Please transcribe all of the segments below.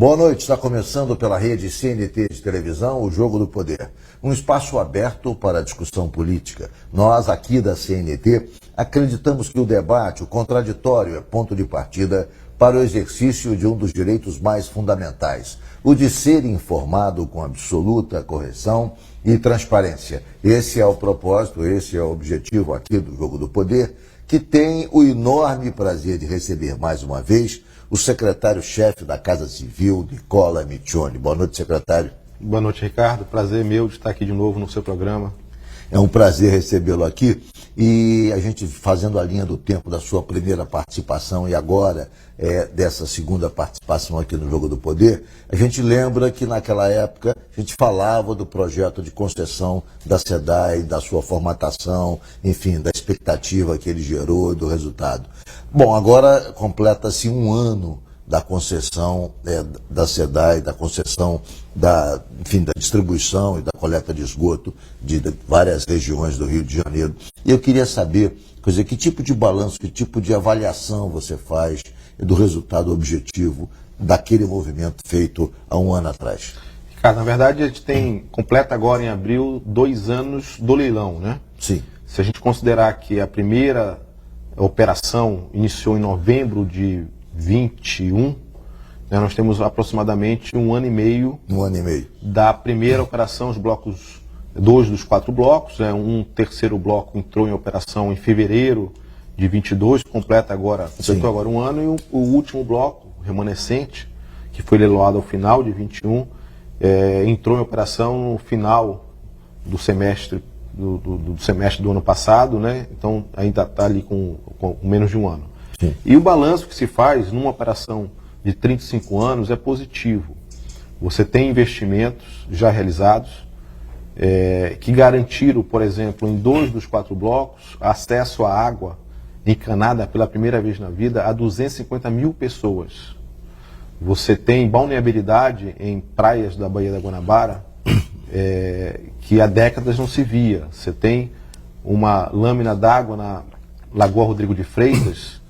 Boa noite, está começando pela rede CNT de televisão o Jogo do Poder, um espaço aberto para a discussão política. Nós, aqui da CNT, acreditamos que o debate, o contraditório, é ponto de partida para o exercício de um dos direitos mais fundamentais, o de ser informado com absoluta correção e transparência. Esse é o propósito, esse é o objetivo aqui do Jogo do Poder, que tem o enorme prazer de receber mais uma vez o secretário-chefe da Casa Civil, Nicola Michione. Boa noite, secretário. Boa noite, Ricardo. Prazer meu de estar aqui de novo no seu programa. É um prazer recebê-lo aqui e a gente fazendo a linha do tempo da sua primeira participação e agora dessa segunda participação aqui no Jogo do Poder, a gente lembra que naquela época a gente falava do projeto de concessão da SEDAI, da sua formatação, enfim, da expectativa que ele gerou e do resultado. Bom, agora completa-se um ano da concessão da SEDAI, da concessão da distribuição e da coleta de esgoto de várias regiões do Rio de Janeiro. E eu queria saber, quer dizer, que tipo de balanço, que tipo de avaliação você faz do resultado objetivo daquele movimento feito há um ano atrás? Ricardo, na verdade a gente completa agora em abril 2 anos do leilão, né? Sim. Se a gente considerar que a primeira operação iniciou em novembro de 21, né, nós temos aproximadamente um ano e meio. Um ano e meio. Da primeira operação, os blocos, 2 dos 4 blocos, um terceiro bloco entrou em operação em fevereiro de 22, completou agora um ano, e o último bloco, o remanescente, que foi leiloado ao final de 21, entrou em operação no final do semestre do semestre do ano passado, né? Então ainda está ali com menos de um ano. Sim. E o balanço que se faz numa operação de 35 anos é positivo. Você tem investimentos já realizados que garantiram, por exemplo, em 2 dos 4 blocos, acesso à água encanada pela primeira vez na vida a 250 mil pessoas. Você tem balneabilidade em praias da Baía da Guanabara que há décadas não se via. Você tem uma lâmina d'água na Lagoa Rodrigo de Freitas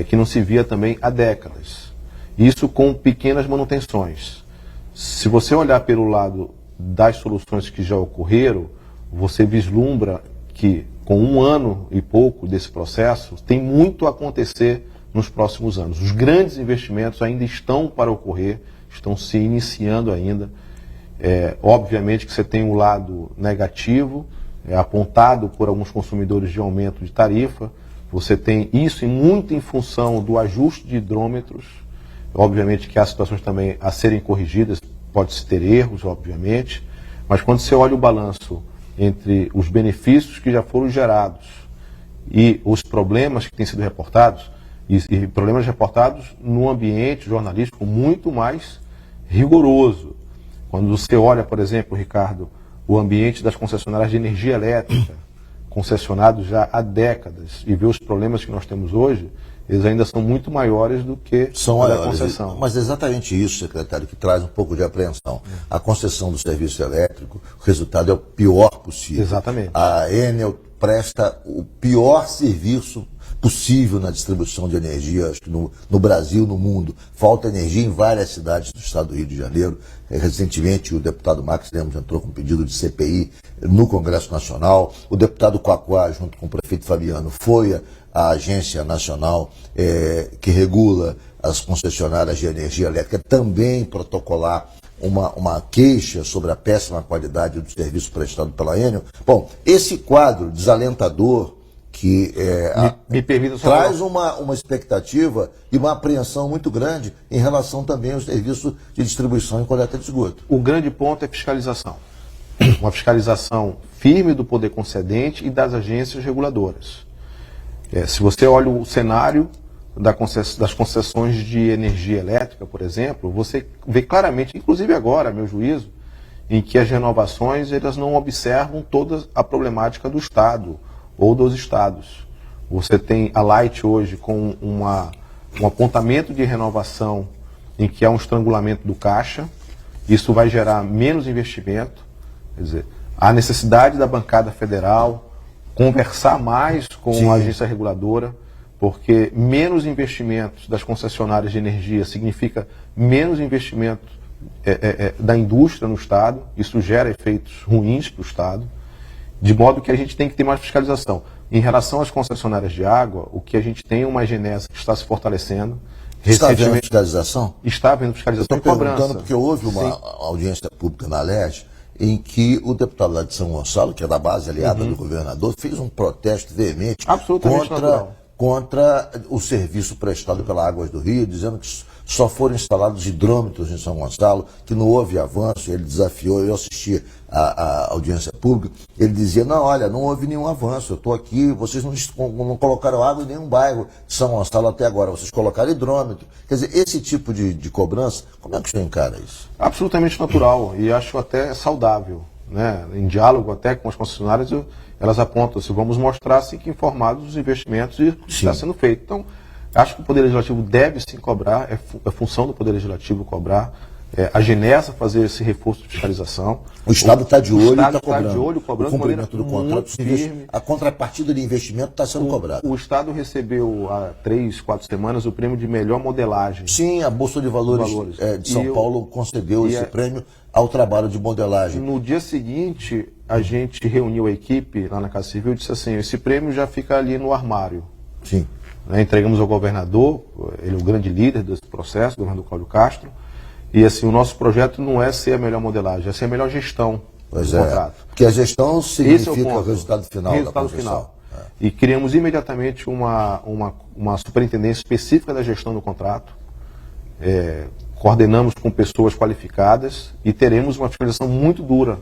que não se via também há décadas. Isso com pequenas manutenções. Se você olhar pelo lado das soluções que já ocorreram, você vislumbra que com um ano e pouco desse processo tem muito a acontecer nos próximos anos. Os grandes investimentos ainda estão para ocorrer, estão se iniciando ainda. Obviamente que você tem um lado negativo, apontado por alguns consumidores de aumento de tarifa. Você tem isso muito em função do ajuste de hidrômetros. Obviamente que há situações também a serem corrigidas, pode-se ter erros, obviamente, mas quando você olha o balanço entre os benefícios que já foram gerados e os problemas que têm sido reportados, e problemas reportados num ambiente jornalístico muito mais rigoroso. Quando você olha, por exemplo, Ricardo, o ambiente das concessionárias de energia elétrica, concessionados já há décadas, e vê os problemas que nós temos hoje, eles ainda são muito maiores do que a concessão. Mas é exatamente isso, secretário, que traz um pouco de apreensão. A concessão do serviço elétrico, o resultado é o pior possível. Exatamente. A Enel presta o pior serviço possível na distribuição de energia, acho que no Brasil, no mundo. Falta energia em várias cidades do estado do Rio de Janeiro. Recentemente, o deputado Max Lemos entrou com um pedido de CPI no Congresso Nacional. O deputado Quaquá, junto com o prefeito Fabiano, foi à Agência Nacional que regula as concessionárias de energia elétrica, também protocolar uma queixa sobre a péssima qualidade do serviço prestado pela Enel. Bom, esse quadro desalentador que traz uma expectativa e uma apreensão muito grande em relação também ao serviço de distribuição e coleta de esgoto. O grande ponto é fiscalização. Uma fiscalização firme do poder concedente e das agências reguladoras. Se você olha o cenário das concessões de energia elétrica, por exemplo, você vê claramente, inclusive agora, a meu juízo, em que as renovações elas não observam toda a problemática do Estado ou dos estados. Você tem a Light hoje com um apontamento de renovação em que há um estrangulamento do caixa. Isso vai gerar menos investimento. Quer dizer, há necessidade da bancada federal conversar mais com a agência reguladora, porque menos investimentos das concessionárias de energia significa menos investimento da indústria no Estado, isso gera efeitos ruins para o Estado, de modo que a gente tem que ter mais fiscalização. Em relação às concessionárias de água, o que a gente tem é uma Genesa que está se fortalecendo. Está havendo fiscalização? Está havendo fiscalização e cobrança. Eu estou perguntando porque houve uma audiência pública na Alerj em que o deputado lá de São Gonçalo, que é da base aliada do governador, fez um protesto veemente contra o serviço prestado pela Águas do Rio, dizendo que só foram instalados hidrômetros em São Gonçalo, que não houve avanço. Ele desafiou, eu assisti a audiência pública, ele dizia, não, olha, não houve nenhum avanço, eu estou aqui, vocês não colocaram água em nenhum bairro de São Gonçalo até agora, vocês colocaram hidrômetro. Quer dizer, esse tipo de cobrança, como é que o senhor encara isso? Absolutamente natural, e acho até saudável, né? Em diálogo até com as concessionárias, elas apontam, se vamos mostrar assim, que informados os investimentos e o que está sendo feito. Então, acho que o Poder Legislativo deve sim cobrar, é função do Poder Legislativo cobrar, a Genesa fazer esse reforço de fiscalização. O Estado está de olho e está cobrando. De olho, cobrando o cumprimento do contrato. A contrapartida de investimento está sendo cobrada. O Estado recebeu há 3, 4 semanas o prêmio de melhor modelagem. Sim, a Bolsa de Valores de São Paulo concedeu esse prêmio ao trabalho de modelagem. No dia seguinte, a gente reuniu a equipe lá na Casa Civil e disse assim, esse prêmio já fica ali no armário. Sim. Entregamos ao governador, ele é o grande líder desse processo, o governador Cláudio Castro, e assim, o nosso projeto não é ser a melhor modelagem, é ser a melhor gestão do contrato. Porque a gestão significa o resultado final da concessão. E criamos imediatamente uma superintendência específica da gestão do contrato, coordenamos com pessoas qualificadas e teremos uma fiscalização muito dura,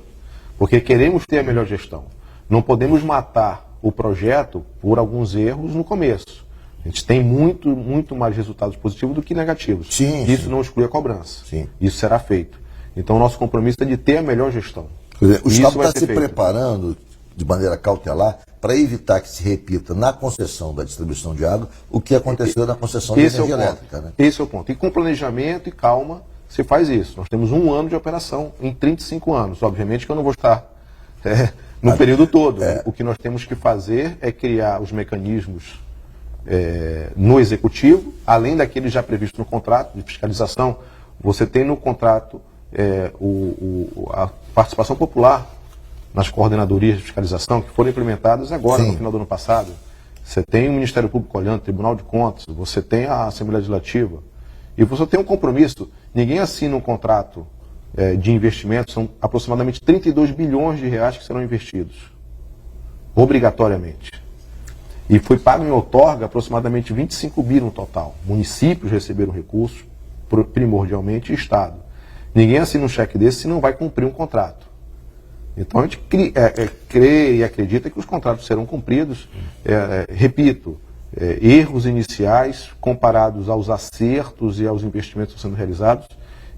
porque queremos ter a melhor gestão. Não podemos matar o projeto por alguns erros no começo. A gente tem muito mais resultados positivos do que negativos. Isso não exclui a cobrança. Isso será feito. Então, o nosso compromisso é de ter a melhor gestão. Quer dizer, o Estado está se preparando de maneira cautelar para evitar que se repita na concessão da distribuição de água o que aconteceu na concessão de energia elétrica. Né? Esse é o ponto. E com planejamento e calma, se faz isso. Nós temos 1 ano de operação em 35 anos. Obviamente que eu não vou estar no período todo. O que nós temos que fazer é criar os mecanismos no executivo, além daqueles já previstos no contrato de fiscalização. Você tem no contrato a participação popular nas coordenadorias de fiscalização que foram implementadas agora, no final do ano passado. Você tem o Ministério Público olhando, o Tribunal de Contas, você tem a Assembleia Legislativa e você tem um compromisso. Ninguém assina um contrato de investimento, são aproximadamente 32 bilhões de reais que serão investidos obrigatoriamente. E foi pago em outorga aproximadamente 25 bi no total. Municípios receberam recursos, primordialmente, e Estado. Ninguém assina um cheque desse se não vai cumprir um contrato. Então a gente crê e acredita que os contratos serão cumpridos. Repito, erros iniciais comparados aos acertos e aos investimentos que estão sendo realizados,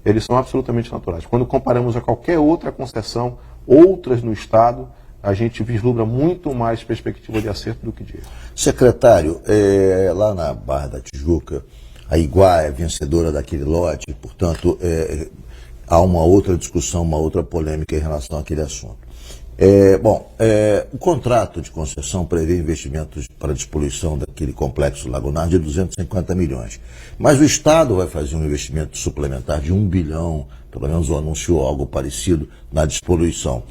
eles são absolutamente naturais. Quando comparamos a qualquer outra concessão, outras no Estado, a gente vislumbra muito mais perspectiva de acerto do que de erro. Secretário, lá na Barra da Tijuca, a Iguá é vencedora daquele lote, portanto, há uma outra discussão, uma outra polêmica em relação àquele assunto. O contrato de concessão prevê investimentos para a despoluição daquele complexo lagunar de 250 milhões. Mas o Estado vai fazer um investimento suplementar de 1 bilhão, pelo menos anunciou algo parecido, na despoluição.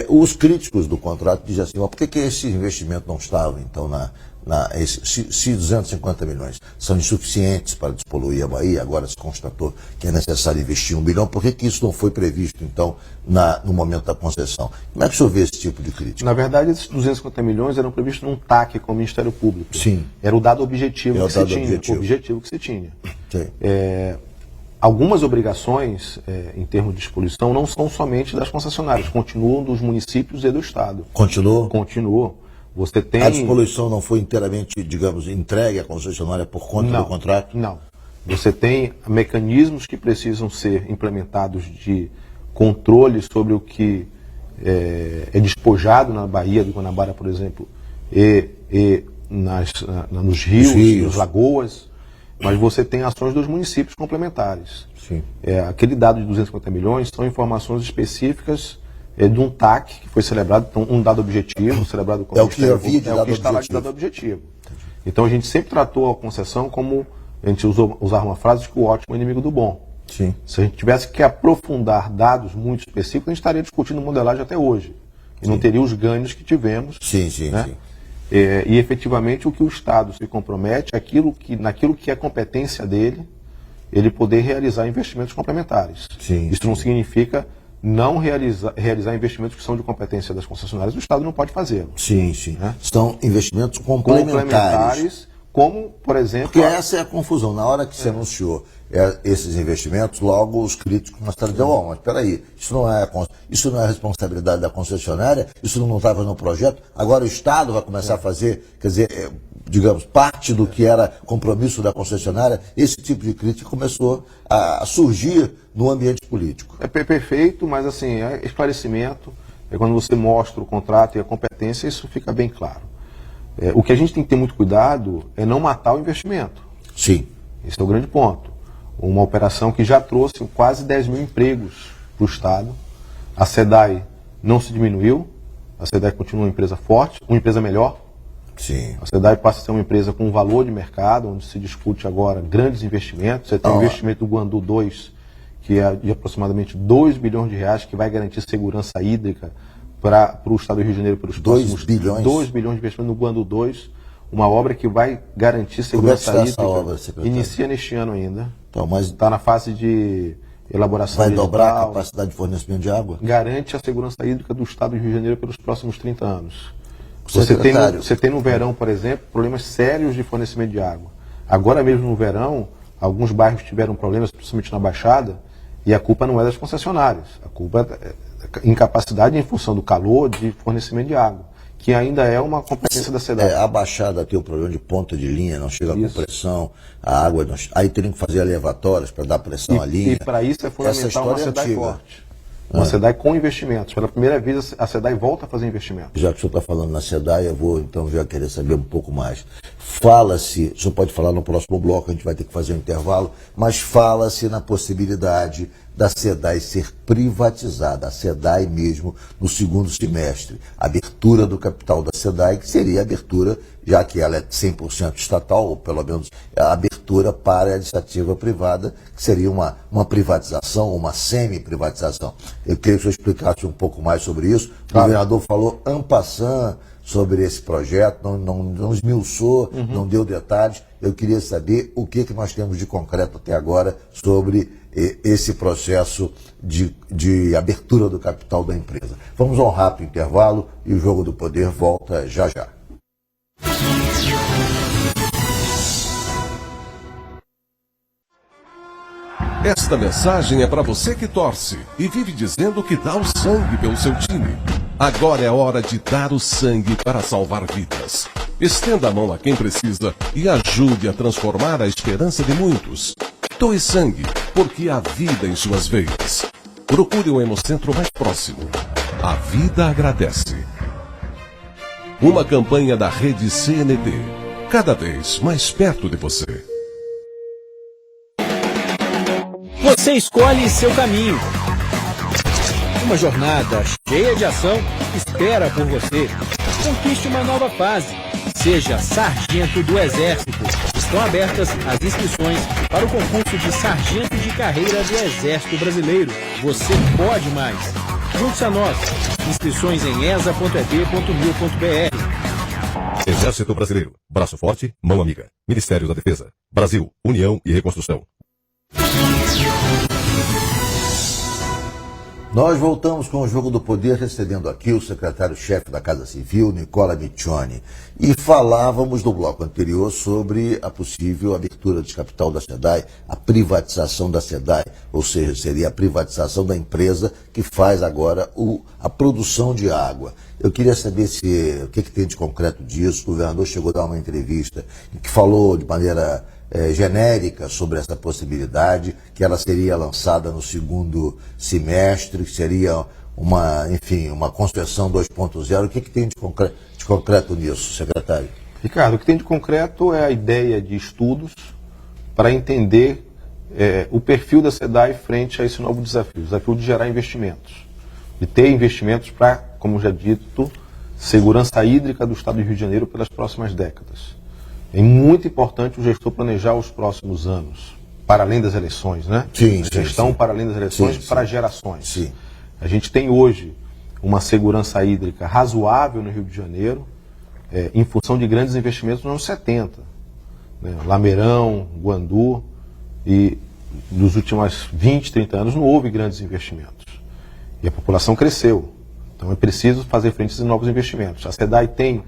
Os críticos do contrato dizem assim, por que esse investimento não estava, então, se 250 milhões são insuficientes para despoluir a Bahia, agora se constatou que é necessário investir 1 bilhão, por que isso não foi previsto, então, no momento da concessão? Como é que o senhor vê esse tipo de crítica? Na verdade, esses 250 milhões eram previstos num TAC com o Ministério Público. Sim. Era o dado objetivo que se tinha. Sim. Algumas obrigações, em termos de despoluição, não são somente das concessionárias, continuam dos municípios e do Estado. Continuou? Continuou. Você tem... A despoluição não foi inteiramente, digamos, entregue à concessionária por conta do contrato? Não. Você tem mecanismos que precisam ser implementados de controle sobre o que é despojado na Baía do Guanabara, por exemplo, e nos rios, nas lagoas, mas você tem ações dos municípios complementares. Sim. Aquele dado de 250 milhões são informações específicas de um TAC que foi celebrado, então um dado objetivo celebrado com o que havia de é dado o que está lá de objetivo. dado objetivo. Então a gente sempre tratou a concessão como, a gente usava uma frase que o ótimo é inimigo do bom. Sim. Se a gente tivesse que aprofundar dados muito específicos, a gente estaria discutindo modelagem até hoje. E não teria os ganhos que tivemos. Sim, sim, né? sim. E efetivamente o que o Estado se compromete, naquilo que é competência dele, ele poder realizar investimentos complementares. Sim, Isso não significa não realizar investimentos que são de competência das concessionárias, o Estado não pode fazê-lo. Sim, sim. Né? São investimentos complementares. Como, por exemplo... Porque essa é a confusão. Na hora que se anunciou esses investimentos, logo os críticos começaram a dizer, mas peraí, isso não é responsabilidade da concessionária, isso não estava no projeto, agora o Estado vai começar a fazer, quer dizer, digamos, parte do que era compromisso da concessionária. Esse tipo de crítica começou a surgir no ambiente político. É perfeito, mas assim, esclarecimento, quando você mostra o contrato e a competência, isso fica bem claro. O que a gente tem que ter muito cuidado é não matar o investimento. Sim. Esse é o grande ponto. Uma operação que já trouxe quase 10 mil empregos para o Estado. A SEDAI não se diminuiu, a SEDAI continua uma empresa forte, uma empresa melhor. Sim. A SEDAI passa a ser uma empresa com valor de mercado, onde se discute agora grandes investimentos. Você tem o investimento do Guandu 2, que é de aproximadamente 2 bilhões de reais, que vai garantir segurança hídrica para o Estado do Rio de Janeiro pelos próximos 2 bilhões de investimento no Guandu 2, uma obra que vai garantir segurança hídrica. Essa obra, secretário? Inicia neste ano ainda. Então, mas está na fase de elaboração. Vai digital, dobrar a capacidade de fornecimento de água? Garante a segurança hídrica do Estado do Rio de Janeiro pelos próximos 30 anos. Secretário. Você tem no verão, por exemplo, problemas sérios de fornecimento de água. Agora mesmo no verão, alguns bairros tiveram problemas, principalmente na Baixada, e a culpa não é das concessionárias. A culpa é incapacidade em função do calor de fornecimento de água, que ainda é uma competência da SEDAI. A Baixada tem o problema de ponta de linha, não chega com pressão, a água não... Aí teriam que fazer elevatórias para dar pressão à linha. E para isso é fundamental uma SEDAI forte. Uma SEDAI com investimentos. Pela primeira vez a SEDAI volta a fazer investimentos. Já que o senhor está falando na SEDAI, eu vou então já querer saber um pouco mais. Fala-se, o senhor pode falar no próximo bloco, a gente vai ter que fazer um intervalo, mas fala-se na possibilidade da SEDAI ser privatizada, a SEDAI mesmo no segundo semestre. A abertura do capital da SEDAI, que seria a abertura, já que ela é 100% estatal, ou pelo menos a abertura para a iniciativa privada, que seria uma privatização, uma semi-privatização. Eu queria que o senhor explicasse um pouco mais sobre isso. O governador falou en passant sobre esse projeto, não esmiuçou, não deu detalhes. Eu queria saber o que nós temos de concreto até agora sobre esse processo de abertura do capital da empresa. Vamos a um rápido intervalo e o Jogo do Poder volta já já. Esta mensagem é para você que torce e vive dizendo que dá o sangue pelo seu time. Agora é hora de dar o sangue para salvar vidas. Estenda a mão a quem precisa e ajude a transformar a esperança de muitos. Doe sangue, porque há vida em suas veias. Procure o Hemocentro mais próximo. A vida agradece. Uma campanha da rede CNT. Cada vez mais perto de você. Você escolhe seu caminho. Uma jornada cheia de ação espera por você. Conquiste uma nova fase. Seja sargento do Exército. Estão abertas as inscrições para o concurso de sargento de carreira do Exército Brasileiro. Você pode mais. Junte-se a nós. Inscrições em esa.eb.mil.br. Exército Brasileiro. Braço forte, mão amiga. Ministério da Defesa. Brasil, União e Reconstrução. Nós voltamos com o Jogo do Poder, recebendo aqui o secretário-chefe da Casa Civil, Nicola Miccioni. E falávamos no bloco anterior sobre a possível abertura de capital da SEDAI, a privatização da SEDAI, ou seja, seria a privatização da empresa que faz agora a produção de água. Eu queria saber o que tem de concreto disso. O governador chegou a dar uma entrevista em que falou de maneira genérica sobre essa possibilidade, que ela seria lançada no segundo semestre, que seria uma construção 2.0. O que tem de concreto nisso, secretário? Ricardo, o que tem de concreto é a ideia de estudos para entender o perfil da SEDAI frente a esse novo desafio, o desafio de gerar investimentos, de ter investimentos para, como já dito, segurança hídrica do Estado do Rio de Janeiro pelas próximas décadas. É muito importante o gestor planejar os próximos anos, para além das eleições, né? Sim, a gestão para além das eleições, sim, para sim. gerações. Sim. A gente tem hoje uma segurança hídrica razoável no Rio de Janeiro, em função de grandes investimentos nos anos 70. Né? Lameirão, Guandu, e nos últimos 20, 30 anos não houve grandes investimentos. E a população cresceu. Então é preciso fazer frente a esses novos investimentos. A SEDAI tem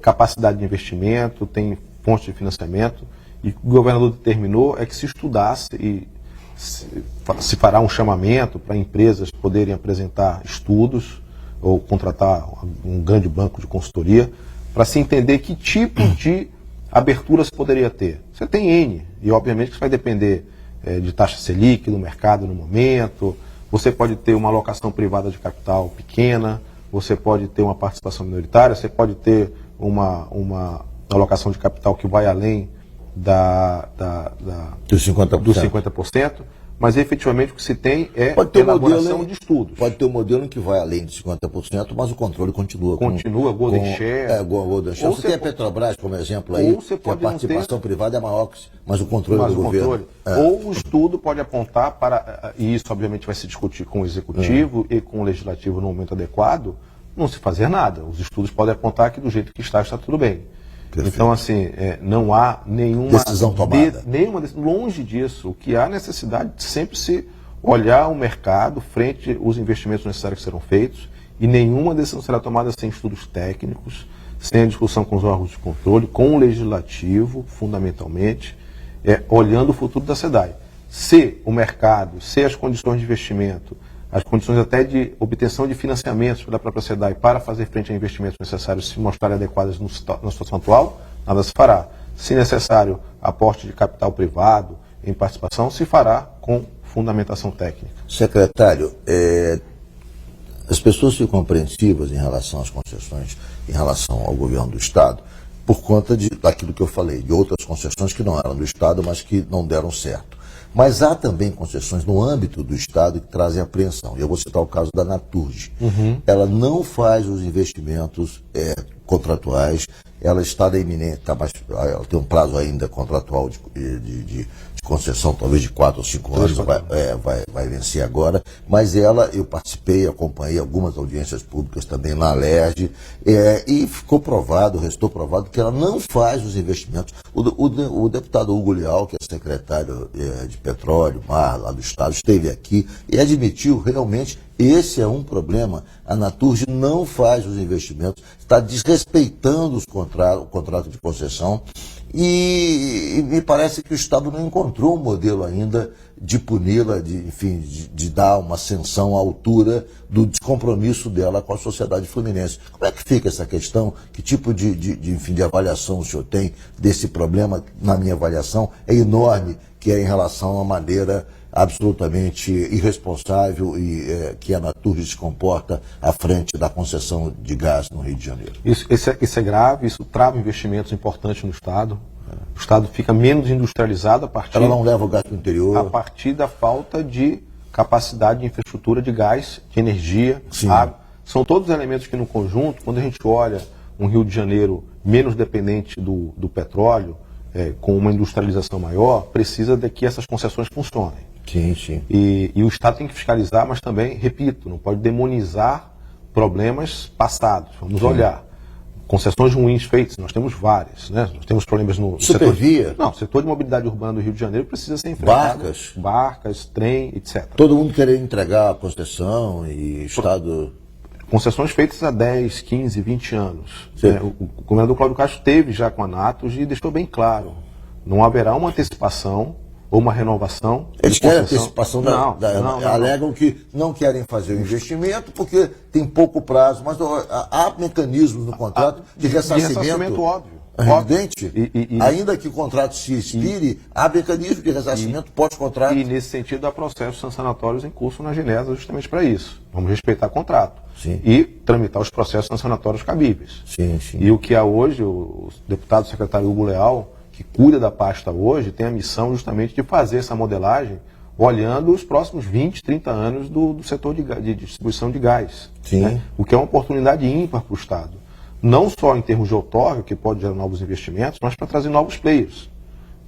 capacidade de investimento, tem fontes de financiamento, e o que o governador determinou é que se estudasse e se fará um chamamento para empresas poderem apresentar estudos ou contratar um grande banco de consultoria para se entender que tipo de abertura se poderia ter. Você tem N, e obviamente que isso vai depender de taxa Selic, do mercado no momento. Você pode ter uma alocação privada de capital pequena, você pode ter uma participação minoritária, você pode ter uma alocação de capital que vai além Dos 50%. dos 50%, mas efetivamente o que se tem é Pode ter elaboração de estudos. Pode ter um modelo em que vai além de 50%, mas o controle continua. Continua, Golden Share. Golden Share. Ou Você tem a você Petrobras como exemplo aí, ou você que a pode não participação privada é maior, mas o controle Mas do o governo. controle. Ou o estudo pode apontar para, e isso obviamente vai se discutir com o executivo e com o legislativo no momento adequado, não se fazer nada. Os estudos podem apontar que do jeito que está tudo bem. Perfeito. Então, assim, não há nenhuma Decisão tomada. Longe disso. O que há necessidade de sempre se olhar o mercado frente aos investimentos necessários que serão feitos, e nenhuma decisão será tomada sem estudos técnicos, sem a discussão com os órgãos de controle, com o legislativo, fundamentalmente, olhando o futuro da SEDAI. Se o mercado, se as condições de investimento, as condições até de obtenção de financiamentos pela própria SEDAI para fazer frente a investimentos necessários se mostrarem adequadas na situação atual, nada se fará. Se necessário, aporte de capital privado em participação, se fará com fundamentação técnica. Secretário, as pessoas ficam apreensivas em relação às concessões, em relação ao governo do Estado, por conta daquilo que eu falei, de outras concessões que não eram do Estado, mas que não deram certo. Mas há também concessões no âmbito do Estado que trazem apreensão. Eu vou citar o caso da Naturgy. Ela não faz os investimentos contratuais, ela está na iminente, ela tem um prazo ainda contratual de concessão, talvez de 4 ou 5 anos, vai vencer agora, mas eu participei, acompanhei algumas audiências públicas também na Alerj, e restou provado que ela não faz os investimentos. O deputado Hugo Leal, que é secretário de Petróleo, Mar, lá do Estado, esteve aqui e admitiu realmente esse é um problema. A Naturgy não faz os investimentos, está desrespeitando o contrato de concessão, e me parece que o Estado não encontrou um modelo ainda de puni-la, de dar uma sanção à altura do descompromisso dela com a sociedade fluminense. Como é que fica essa questão? Que tipo de avaliação o senhor tem desse problema? Na minha avaliação, é enorme, que é em relação a uma maneira absolutamente irresponsável e que a Naturgy se comporta à frente da concessão de gás no Rio de Janeiro. Isso é grave, isso trava investimentos importantes no Estado. O Estado fica menos industrializado a partir... Ela não leva o gás para o interior. A partir da falta de capacidade de infraestrutura de gás, de energia, água. São todos elementos que, no conjunto, quando a gente olha um Rio de Janeiro menos dependente do petróleo, com uma industrialização maior, precisa de que essas concessões funcionem. Sim, sim. E o Estado tem que fiscalizar, mas também, repito, não pode demonizar problemas passados. Vamos olhar. Concessões ruins feitas, nós temos várias, né? Nós temos problemas no Supervia? Não, o setor de mobilidade urbana do Rio de Janeiro precisa ser enfrentado. Barcas, trem, etc. Todo mundo querendo entregar a concessão e Estado... Concessões feitas há 10, 15, 20 anos. O governador Cláudio Castro esteve já com a Naturgy e deixou bem claro, não haverá uma antecipação ou uma renovação. Eles querem antecipação não. Alegam que não querem fazer o investimento porque tem pouco prazo, mas há mecanismos no contrato de ressarcimento óbvio. Evidente. Ainda que o contrato se expire, há mecanismo de ressarcimento pós-contrato. E nesse sentido há processos sancionatórios em curso na Genesa justamente para isso. Vamos respeitar o contrato. Sim. E tramitar os processos sancionatórios cabíveis. Sim, sim. E o que há hoje, o deputado secretário Hugo Leal, que cuida da pasta hoje, tem a missão justamente de fazer essa modelagem olhando os próximos 20, 30 anos do setor de distribuição de gás. Sim. Né? O que é uma oportunidade ímpar para o Estado. não só em termos de outorga, que pode gerar novos investimentos, mas para trazer novos players.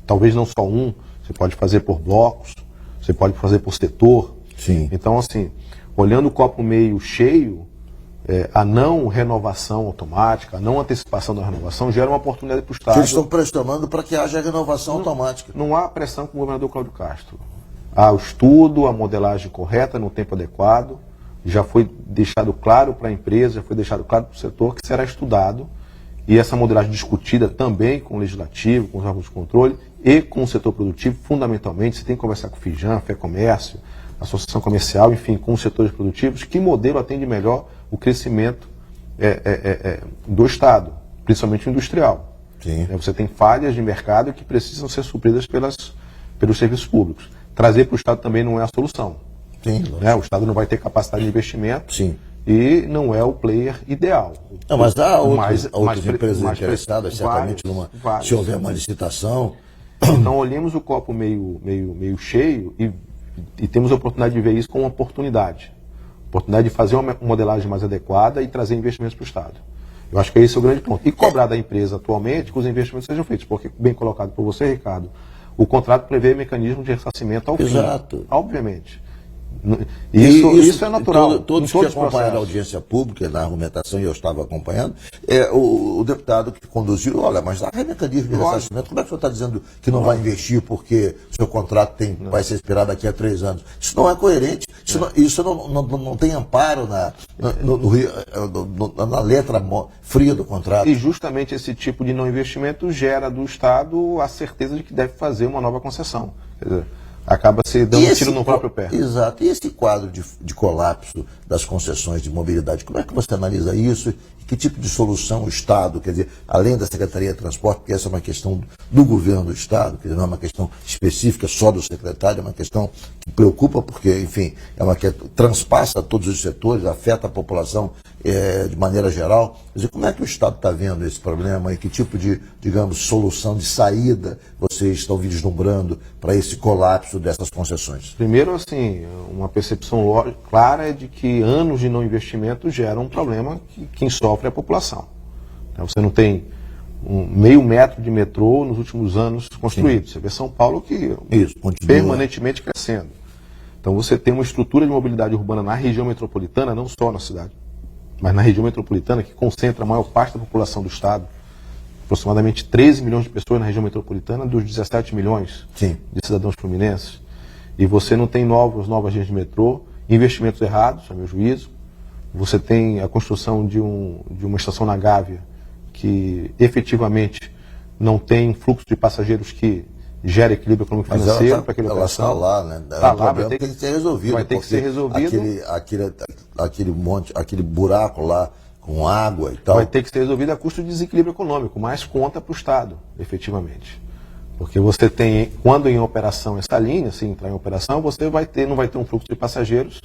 Talvez não só um, você pode fazer por blocos, você pode fazer por setor. Sim. Então, assim, olhando o copo meio cheio, a não renovação automática, a não antecipação da renovação gera uma oportunidade para o Estado. Eles estão pressionando para que haja renovação automática. Não há pressão com o governador Cláudio Castro. Há o estudo, a modelagem correta no tempo adequado, já foi deixado claro para a empresa, já foi deixado claro para o setor que será estudado, e essa modelagem discutida também com o Legislativo, com os órgãos de controle e com o setor produtivo, fundamentalmente. Você tem que conversar com o FIJAM, FEComércio, Associação Comercial, enfim, com os setores produtivos, que modelo atende melhor o crescimento do Estado, principalmente o industrial. Sim. Você tem falhas de mercado que precisam ser supridas pelos serviços públicos. Trazer para o Estado também não é a solução. Sim. Né? O Estado não vai ter capacidade de investimento. Sim. E não é o player ideal. Não, mas há outras mais empresas mais interessadas, certamente, vários. se houver uma licitação. Então, olhemos o copo meio cheio e temos a oportunidade de ver isso como uma oportunidade. Oportunidade de fazer uma modelagem mais adequada e trazer investimentos para o Estado. Eu acho que esse é o grande ponto. E cobrar da empresa atualmente que os investimentos sejam feitos, porque, bem colocado por você, Ricardo, o contrato prevê mecanismo de ressarcimento ao fim. Exato. Obviamente. Isso é natural. Todos que acompanharam a audiência pública na argumentação, e eu estava acompanhando, o deputado que conduziu, olha, mas há mecanismo de ressarcimento, como é que o senhor está dizendo que não vai investir porque seu contrato vai ser esperado daqui a 3 anos? Isso não é coerente, isso não tem amparo na letra fria do contrato. E justamente esse tipo de não investimento gera do Estado a certeza de que deve fazer uma nova concessão. Quer dizer, acaba se dando um tiro no próprio pé. Exato. E esse quadro de colapso das concessões de mobilidade, como é que você analisa isso? Que tipo de solução o Estado, quer dizer, além da Secretaria de Transporte, porque essa é uma questão do governo do Estado, que não é uma questão específica só do secretário, é uma questão que preocupa porque, enfim, é uma que transpassa todos os setores, afeta a população de maneira geral. Quer dizer, como é que o Estado está vendo esse problema e que tipo de, digamos, solução de saída vocês estão vislumbrando para esse colapso dessas concessões? Primeiro, assim, uma percepção clara é de que anos de não investimento geram um problema que quem sofre é a população. Você não tem meio metro de metrô nos últimos anos construído. Sim. Você vê São Paulo que permanentemente crescendo. Então você tem uma estrutura de mobilidade urbana na região metropolitana, não só na cidade, mas na região metropolitana, que concentra a maior parte da população do Estado, aproximadamente 13 milhões de pessoas na região metropolitana, dos 17 milhões Sim. de cidadãos fluminenses. E você não tem novas linhas de metrô, investimentos errados, a meu juízo. Você tem a construção de uma estação na Gávea que efetivamente não tem fluxo de passageiros que gera equilíbrio econômico financeiro para aquele operação. Ela está lá, né? Está lá, tem que ser resolvido. Vai ter que ser resolvido. Aquele buraco lá com água e tal. Vai ter que ser resolvido a custo de desequilíbrio econômico, mas conta para o Estado, efetivamente. Porque você tem, quando em operação essa linha, se entrar em operação, você não vai ter um fluxo de passageiros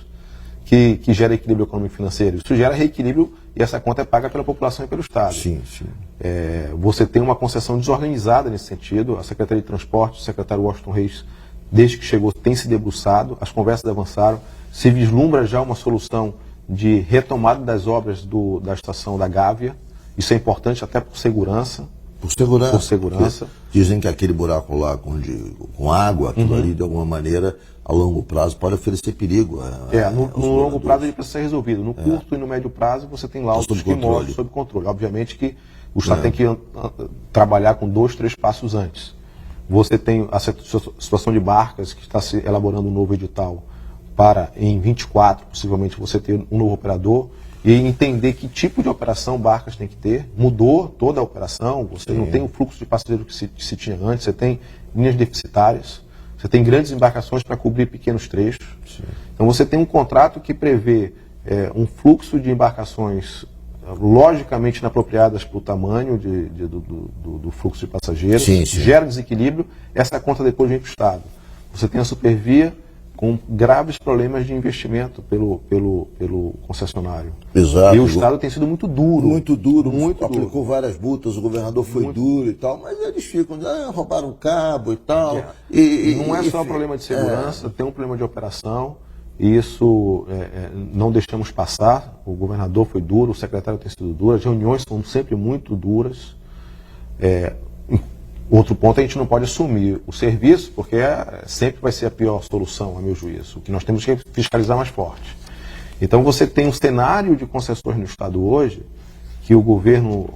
que gera equilíbrio econômico e financeiro. Isso gera reequilíbrio e essa conta é paga pela população e pelo Estado. Sim, sim. Você tem uma concessão desorganizada nesse sentido. A Secretaria de Transporte, o secretário Washington Reis, desde que chegou, tem se debruçado, as conversas avançaram, se vislumbra já uma solução de retomada das obras da estação da Gávea. Isso é importante até por segurança. Por segurança. Por segurança. Dizem que aquele buraco lá com água, aquilo ali, de alguma maneira, a longo prazo, pode oferecer perigo. No longo prazo ele precisa ser resolvido. No curto e no médio prazo você tem laudos que mostram sob controle. Obviamente que o Estado tem que trabalhar com 2, 3 passos antes. Você tem a situação de barcas, que está se elaborando um novo edital para, em 24, possivelmente, você ter um novo operador e entender que tipo de operação barcas tem que ter. Mudou toda a operação, você não tem o fluxo de passageiro que se tinha antes, você tem linhas deficitárias, você tem grandes embarcações para cobrir pequenos trechos. Sim. Então você tem um contrato que prevê um fluxo de embarcações logicamente inapropriadas para o tamanho do fluxo de passageiros, gera desequilíbrio, essa conta depois vem para o Estado. Você tem a Supervia com graves problemas de investimento pelo concessionário. Exato. E o Estado tem sido muito duro. Muito duro, aplicou várias multas, o governador foi duro e tal, mas eles ficam, roubaram o cabo e tal. E não é só um problema de segurança, tem um problema de operação. e isso não deixamos passar. O governador foi duro, o secretário tem sido duro, as reuniões são sempre muito duras. Outro ponto, a gente não pode assumir o serviço, porque sempre vai ser a pior solução, a meu juízo. O que nós temos que fiscalizar mais forte. Então você tem um cenário de concessões no Estado hoje, que o governo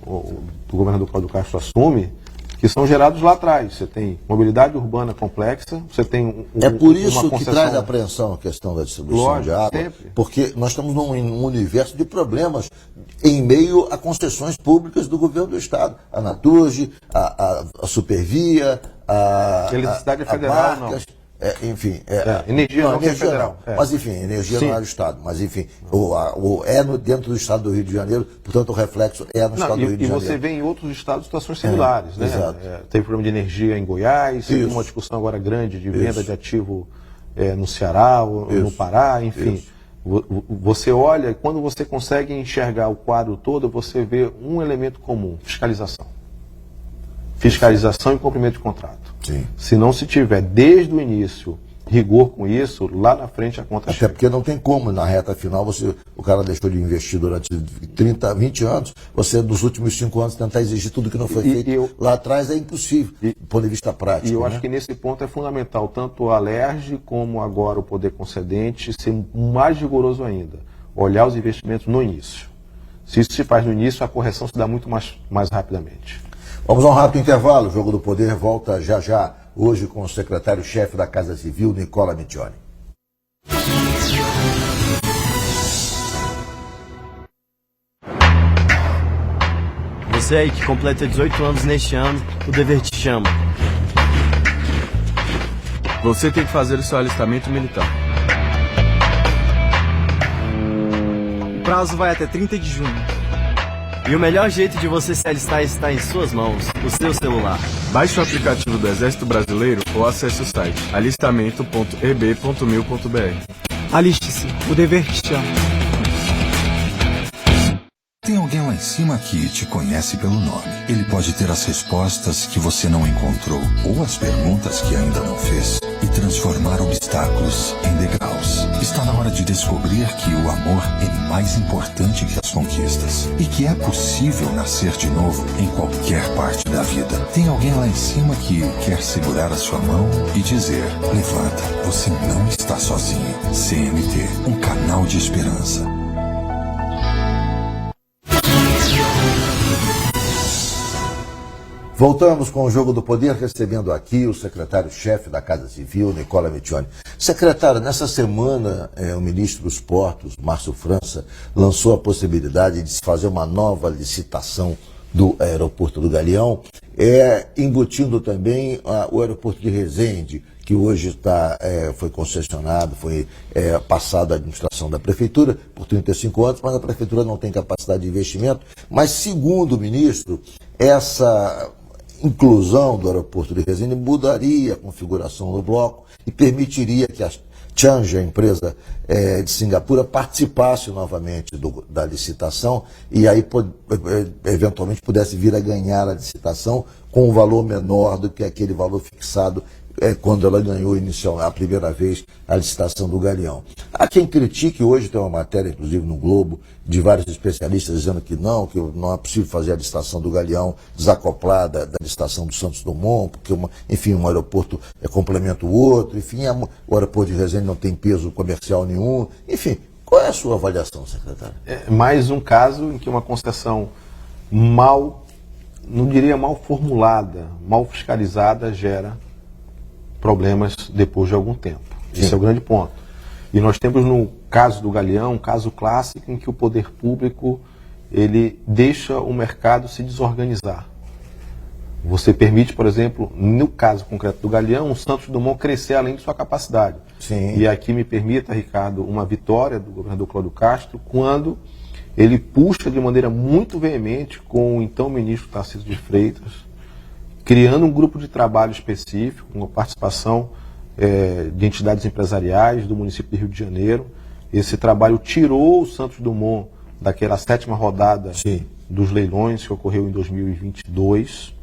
do governador Cláudio Castro assume, que são gerados lá atrás. Você tem mobilidade urbana complexa, você tem É por isso uma que concessão... traz apreensão a questão da distribuição Lógico, de água, sempre. porque nós estamos num universo de problemas em meio a concessões públicas do governo do Estado. A Naturge, a Supervia, a Eletricidade é federal, Barcas, enfim. Energia não é federal. Não. Mas enfim, energia não é do Estado. Mas enfim, dentro do Estado do Rio de Janeiro, portanto o reflexo é no Estado do Rio de Janeiro. E você vê em outros estados situações similares, né? Exato. Teve problema de energia em Goiás, teve uma discussão agora grande de venda de ativo no Ceará, ou no Pará, enfim. Você olha, quando você consegue enxergar o quadro todo, você vê um elemento comum: fiscalização. Fiscalização e cumprimento de contrato. Sim. Se não se tiver desde o início rigor com isso, lá na frente a conta Até chega. porque não tem como, na reta final, o cara deixou de investir durante 30, 20 anos, você nos últimos 5 anos tentar exigir tudo que não foi feito lá atrás é impossível, do ponto de vista prático. E eu acho que nesse ponto é fundamental, tanto a Alerj como agora o poder concedente, ser mais rigoroso ainda, olhar os investimentos no início. Se isso se faz no início, a correção se dá muito mais rapidamente. Vamos a um rápido intervalo, o Jogo do Poder volta já já, hoje com o secretário-chefe da Casa Civil, Nicola Mittioli. Você aí que completa 18 anos neste ano, o dever te chama. Você tem que fazer o seu alistamento militar. O prazo vai até 30 de junho. E o melhor jeito de você se alistar está em suas mãos, o seu celular. Baixe o aplicativo do Exército Brasileiro ou acesse o site alistamento.eb.mil.br. Aliste-se, o dever te chama. Tem alguém lá em cima que te conhece pelo nome. Ele pode ter as respostas que você não encontrou ou as perguntas que ainda não fez e transformar obstáculos em degraus. Está na hora de descobrir que o amor é mais importante que as conquistas e que é possível nascer de novo em qualquer parte da vida. Tem alguém lá em cima que quer segurar a sua mão e dizer: levanta, você não está sozinho. CMT, um canal de esperança. Voltamos com o Jogo do Poder, recebendo aqui o secretário-chefe da Casa Civil, Nicola Mittioli. Secretário, nessa semana, o ministro dos Portos, Márcio França, lançou a possibilidade de se fazer uma nova licitação do aeroporto do Galeão, embutindo também o aeroporto de Resende, que hoje foi concessionado, foi passado à administração da Prefeitura por 35 anos, mas a Prefeitura não tem capacidade de investimento. Mas, segundo o ministro, essa inclusão do aeroporto de Resende mudaria a configuração do bloco e permitiria que a Changi, a empresa de Singapura, participasse novamente da licitação e aí eventualmente pudesse vir a ganhar a licitação com um valor menor do que aquele valor fixado quando ela ganhou a primeira vez a licitação do Galeão. Há quem critique, hoje tem uma matéria, inclusive no Globo, de vários especialistas dizendo que não é possível fazer a licitação do Galeão desacoplada da licitação do Santos Dumont, porque, enfim, um aeroporto complementa o outro, enfim, o aeroporto de Resende não tem peso comercial nenhum, enfim. Qual é a sua avaliação, secretário? Mais um caso em que uma concessão não diria mal formulada, mal fiscalizada, gera problemas depois de algum tempo. Sim. Esse é o grande ponto. E nós temos no caso do Galeão, um caso clássico em que o poder público ele deixa o mercado se desorganizar. Você permite, por exemplo, no caso concreto do Galeão, o Santos Dumont crescer além de sua capacidade. Sim. E aqui me permita, Ricardo, uma vitória do governador Cláudio Castro, quando ele puxa de maneira muito veemente com o então ministro Tarcísio de Freitas, criando um grupo de trabalho específico, com a participação de entidades empresariais do município de Rio de Janeiro. Esse trabalho tirou o Santos Dumont daquela 7ª rodada dos leilões que ocorreu em 2022.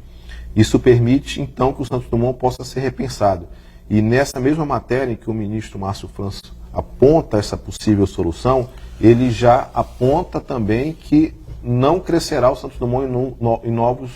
Isso permite, então, que o Santos Dumont possa ser repensado. E nessa mesma matéria em que o ministro Márcio França aponta essa possível solução, ele já aponta também que não crescerá o Santos Dumont em novos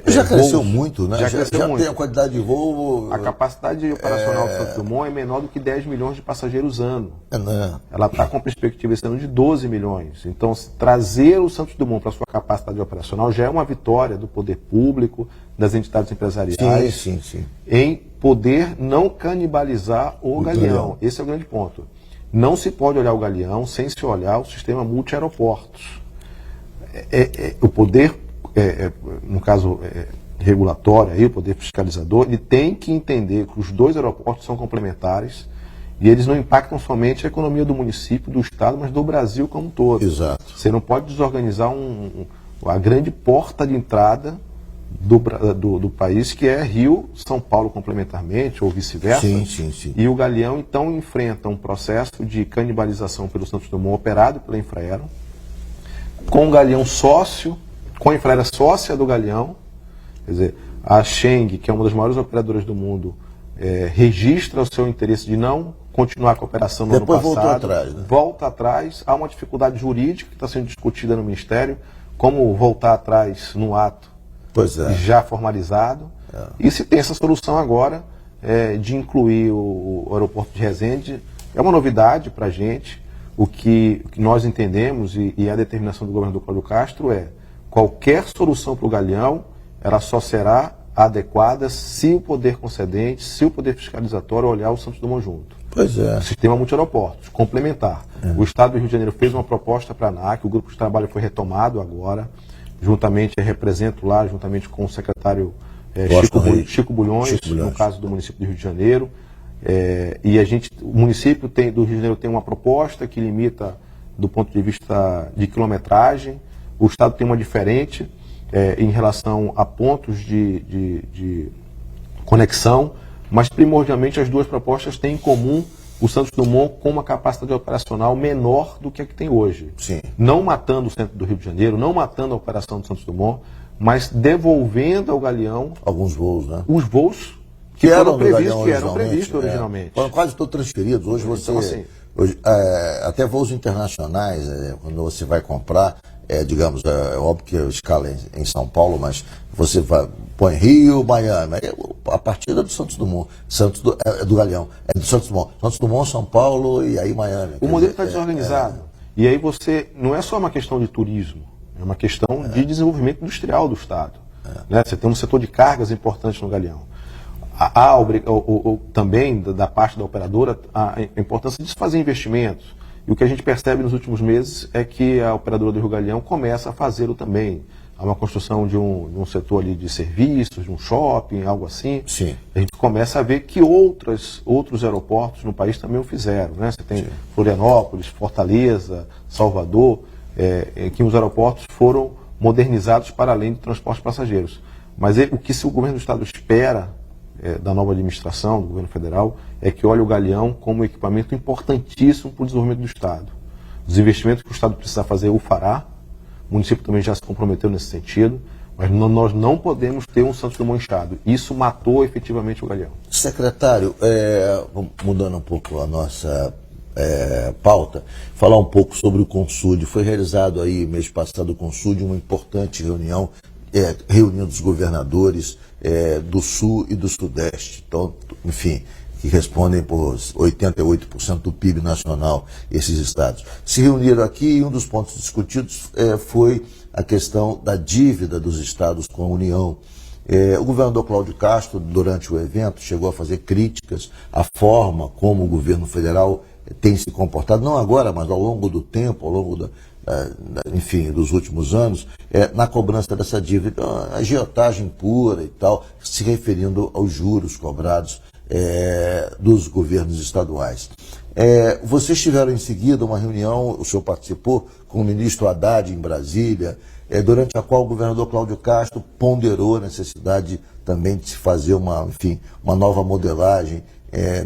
já cresceu voos. muito, né? Já muito. Tem a quantidade de voo. A capacidade operacional do Santos Dumont é menor do que 10 milhões de passageiros ano. Né? Ela está com perspectiva esse ano de 12 milhões. Então, trazer o Santos Dumont para a sua capacidade operacional já é uma vitória do poder público, das entidades empresariais, sim. em poder não canibalizar o Galeão. Esse é o grande ponto. Não se pode olhar o Galeão sem se olhar o sistema multi-aeroportos. O poder, no caso regulatório, aí, o poder fiscalizador, ele tem que entender que os dois aeroportos são complementares e eles não impactam somente a economia do município, do estado, mas do Brasil como um todo. Exato. Você não pode desorganizar a grande porta de entrada do país, que é Rio, São Paulo complementarmente, ou vice-versa. Sim. E o Galeão, então, enfrenta um processo de canibalização pelo Santos Dumont, operado pela Infraero, com o Galeão sócio, com a Infraero sócia do Galeão. Quer dizer, a Cheng, que é uma das maiores operadoras do mundo, registra o seu interesse de não continuar com a operação no Depois ano passado. Volta atrás. Volta atrás. Há uma dificuldade jurídica que está sendo discutida no Ministério, como voltar atrás no ato já formalizado. E se tem essa solução agora de incluir o aeroporto de Resende, é uma novidade para a gente. O que nós entendemos e a determinação do governador Cláudio Castro é: qualquer solução para o Galeão, ela só será adequada se o poder concedente, se o poder fiscalizatório olhar o Santos Dumont junto. Sistema multi-aeroportos, complementar. O Estado do Rio de Janeiro fez uma proposta para a ANAC, o grupo de trabalho foi retomado agora, juntamente, represento lá, juntamente com o secretário Chico Bulhões, no caso do município do Rio de Janeiro. E o município do Rio de Janeiro tem uma proposta que limita do ponto de vista de quilometragem, o Estado tem uma diferente em relação a pontos de conexão, mas primordialmente as duas propostas têm em comum o Santos Dumont com uma capacidade operacional menor do que a que tem hoje. Sim. Não matando o centro do Rio de Janeiro, não matando a operação do Santos Dumont, mas devolvendo ao Galeão alguns voos, né? Os voos que eram previstos originalmente. Foram quase todos transferidos. Hoje você. Então, assim, até voos internacionais, quando você vai comprar, digamos, é óbvio que a escala é em São Paulo, mas você põe Rio, Miami, a partida é do Santos Dumont, do Galeão, é do Santos Dumont, São Paulo e aí Miami. O modelo está desorganizado. E aí não é só uma questão de turismo, é uma questão de desenvolvimento industrial do Estado. Né? Você tem um setor de cargas importante no Galeão. Também, da parte da operadora, a importância de se fazer investimentos. E o que a gente percebe nos últimos meses é que a operadora do Rio Galeão começa a fazê-lo também. Há uma construção de um setor ali de serviços, de um shopping, algo assim. Sim. A gente começa a ver que outros aeroportos no país também o fizeram. Né? Você tem Florianópolis, Fortaleza, Salvador, que os aeroportos foram modernizados para além do transporte de passageiros. Mas o que o governo do Estado espera da nova administração, do governo federal, é que olhe o Galeão como um equipamento importantíssimo para o desenvolvimento do Estado. Os investimentos que o Estado precisa fazer, o fará. O município também já se comprometeu nesse sentido, mas nós não podemos ter um Santos Dumont inchado. Isso matou efetivamente o Galeão. Secretário, mudando um pouco a nossa pauta, falar um pouco sobre o Consud. Foi realizado aí, mês passado, o Consud, uma importante reunião, reunindo os governadores do Sul e do Sudeste, então, enfim, que respondem por 88% do PIB nacional, esses estados. Se reuniram aqui e um dos pontos discutidos foi a questão da dívida dos estados com a União. O governador Cláudio Castro, durante o evento, chegou a fazer críticas à forma como o governo federal tem se comportado, não agora, mas ao longo do tempo, ao longo enfim, dos últimos anos, na cobrança dessa dívida, a agiotagem pura e tal, se referindo aos juros cobrados dos governos estaduais. Vocês tiveram em seguida uma reunião, o senhor participou com o ministro Haddad em Brasília, durante a qual o governador Cláudio Castro ponderou a necessidade também de se fazer uma nova modelagem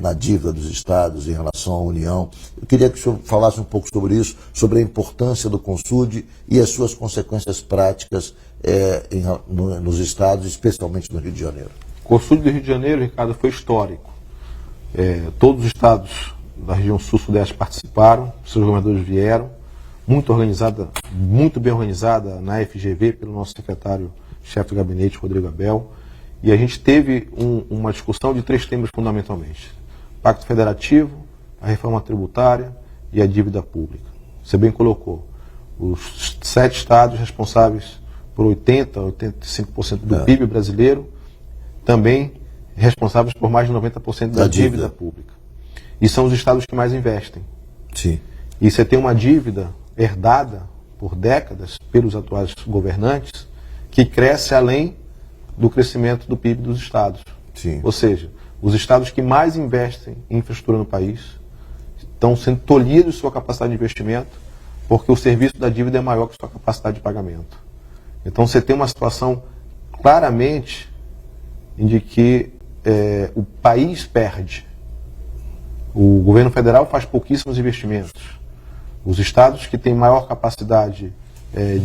na dívida dos estados em relação à União. Eu queria que o senhor falasse um pouco sobre isso, sobre a importância do Consud e as suas consequências práticas nos estados, especialmente no Rio de Janeiro. O Consud do Rio de Janeiro, Ricardo, foi histórico. Todos os estados da região sul-sudeste participaram, seus governadores vieram, muito bem organizada na FGV pelo nosso secretário-chefe de gabinete, Rodrigo Abel, e a gente teve uma discussão de 3 temas fundamentalmente: Pacto Federativo, a reforma tributária e a dívida pública. Você bem colocou, os 7 estados responsáveis por 85% do PIB brasileiro, também responsáveis por mais de 90% da dívida pública. E são os estados que mais investem. Sim. E você tem uma dívida herdada por décadas pelos atuais governantes que cresce além do crescimento do PIB dos estados. Sim. Ou seja, os estados que mais investem em infraestrutura no país estão sendo tolhidos de sua capacidade de investimento porque o serviço da dívida é maior que sua capacidade de pagamento. Então você tem uma situação claramente em que o país perde. O governo federal faz pouquíssimos investimentos. Os estados que têm maior capacidade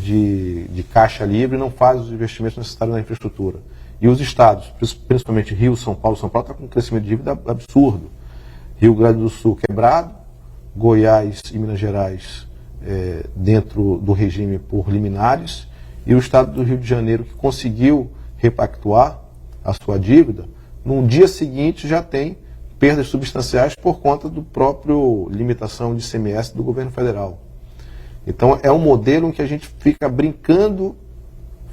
de caixa livre não fazem os investimentos necessários na infraestrutura. E os estados, principalmente Rio, São Paulo está com um crescimento de dívida absurdo. Rio Grande do Sul quebrado, Goiás e Minas Gerais dentro do regime por liminares, e o estado do Rio de Janeiro, que conseguiu repactuar a sua dívida, no dia seguinte já tem perdas substanciais por conta do próprio limitação de ICMS do governo federal. Então é um modelo em que a gente fica brincando,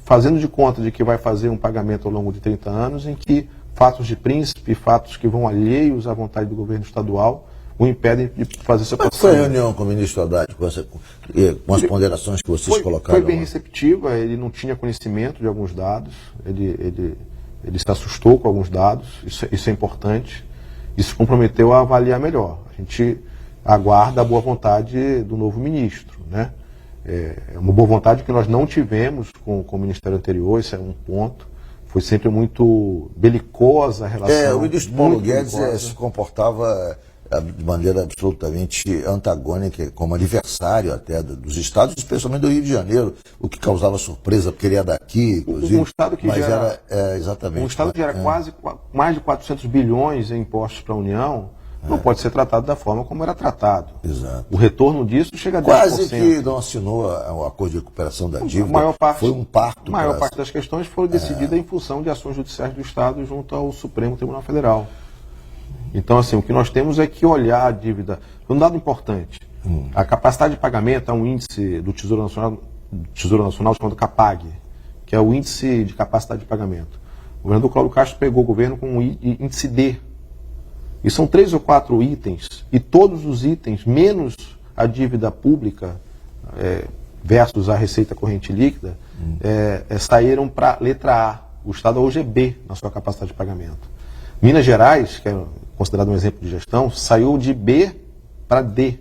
fazendo de conta de que vai fazer um pagamento ao longo de 30 anos, em que fatos de príncipe, fatos que vão alheios à vontade do governo estadual, o impedem de fazer seu processo. Foi a reunião com o ministro Haddad, com as ponderações que vocês colocaram? Foi bem receptiva, ele não tinha conhecimento de alguns dados, ele se assustou com alguns dados, isso é importante, e se comprometeu a avaliar melhor. A gente aguarda a boa vontade do novo ministro, né? É uma boa vontade que nós não tivemos com o ministério anterior, isso é um ponto. Foi sempre muito belicosa a relação. O ministro Paulo Guedes se comportava de maneira absolutamente antagônica, como adversário até dos estados, especialmente do Rio de Janeiro, o que causava surpresa, porque ele é daqui, inclusive. Um estado que gera, exatamente. Um estado que gera mais de 400 bilhões em impostos para a União, não pode ser tratado da forma como era tratado. Exato. O retorno disso chega a 10%. Quase que não assinou o acordo de recuperação da dívida. Foi um parto. A maior parte das questões foram decididas em função de ações judiciais do Estado junto ao Supremo Tribunal Federal. Então, assim, o que nós temos é que olhar a dívida. Um dado importante, a capacidade de pagamento é um índice do Tesouro Nacional chamado CAPAG, que é o índice de capacidade de pagamento. O governador Cláudio Castro pegou o governo com um índice D. E são 3 ou 4 itens, e todos os itens, menos a dívida pública versus a receita corrente líquida, saíram para a letra A. O Estado hoje é B na sua capacidade de pagamento. Minas Gerais, que é considerado um exemplo de gestão, saiu de B para D.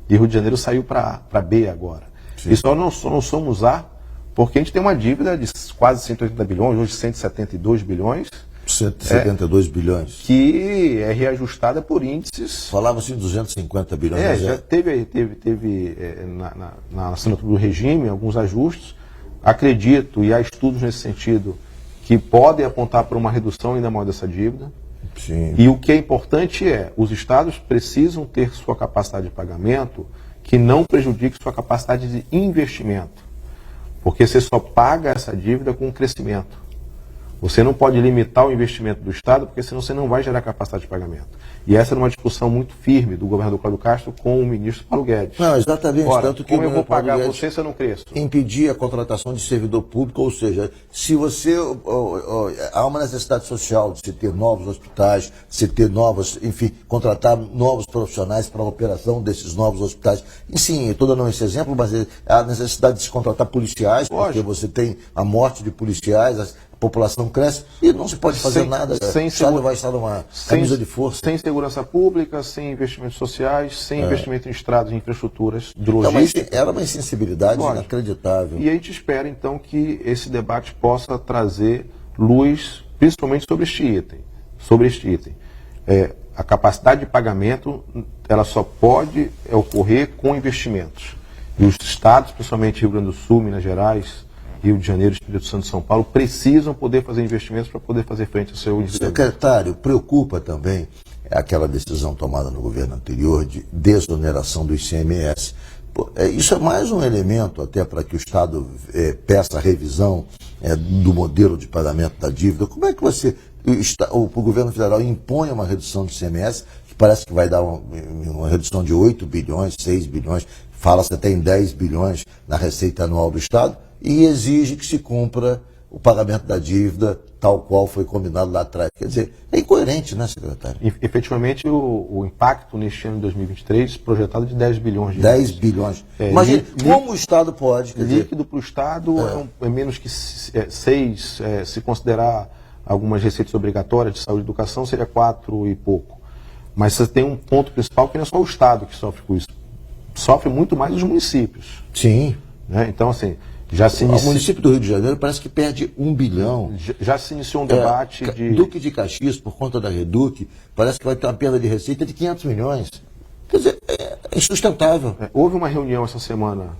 E Rio de Janeiro saiu para B agora. Sim. E só não somos A, porque a gente tem uma dívida de quase 180 bilhões, hoje 172 bilhões. 172 bilhões. Que é reajustada por índices. Falava-se em 250 bilhões. Já teve na assinatura do regime alguns ajustes. Acredito, e há estudos nesse sentido, que podem apontar para uma redução ainda maior dessa dívida. Sim. E o que é importante os estados precisam ter sua capacidade de pagamento que não prejudique sua capacidade de investimento. Porque você só paga essa dívida com o crescimento. Você não pode limitar o investimento do Estado, porque senão você não vai gerar capacidade de pagamento. E essa era uma discussão muito firme do governador Cláudio Castro com o ministro Paulo Guedes. Não, exatamente. Ora, tanto que como eu vou pagar você se eu não cresço? Impedir a contratação de servidor público, ou seja, se você... há uma necessidade social de se ter novos hospitais, de se ter novos, enfim, contratar novos profissionais para a operação desses novos hospitais. E sim, estou dando esse exemplo, mas há a necessidade de se contratar policiais, porque você tem a morte de policiais, a população cresce e não se pode fazer nada. O Estado vai estar numa camisa de força. Sem segurança pública, sem investimentos sociais, sem investimento em estradas e infraestruturas de logística. Então, era uma insensibilidade inacreditável. E a gente espera, então, que esse debate possa trazer luz, principalmente sobre este item. A capacidade de pagamento, ela só pode ocorrer com investimentos. E os estados, principalmente Rio Grande do Sul, Minas Gerais, Rio de Janeiro, Espírito Santo e São Paulo, precisam poder fazer investimentos para poder fazer frente ao seu endividamento. Secretário, preocupa também aquela decisão tomada no governo anterior de desoneração do ICMS. Isso é mais um elemento até para que o Estado peça a revisão do modelo de pagamento da dívida. Como é que o governo federal impõe uma redução do ICMS, que parece que vai dar uma redução de 8 bilhões, 6 bilhões, fala-se até em 10 bilhões na receita anual do Estado, e exige que se cumpra o pagamento da dívida tal qual foi combinado lá atrás. Quer dizer, é incoerente, né, secretário? Efetivamente, o impacto neste ano de 2023 projetado de 10 bilhões de 10 bilhões. Imagina, como o Estado pode... Líquido para o Estado é menos que 6, se considerar algumas receitas obrigatórias de saúde e educação, seria 4 e pouco. Mas você tem um ponto principal que não é só o Estado que sofre com isso. Sofre muito mais os municípios. Sim. Né? Então, assim... O município do Rio de Janeiro parece que perde 1 bilhão. Já se iniciou um debate Duque de Caxias, por conta da Reduc, parece que vai ter uma perda de receita de 500 milhões. Quer dizer, é insustentável. Houve uma reunião essa semana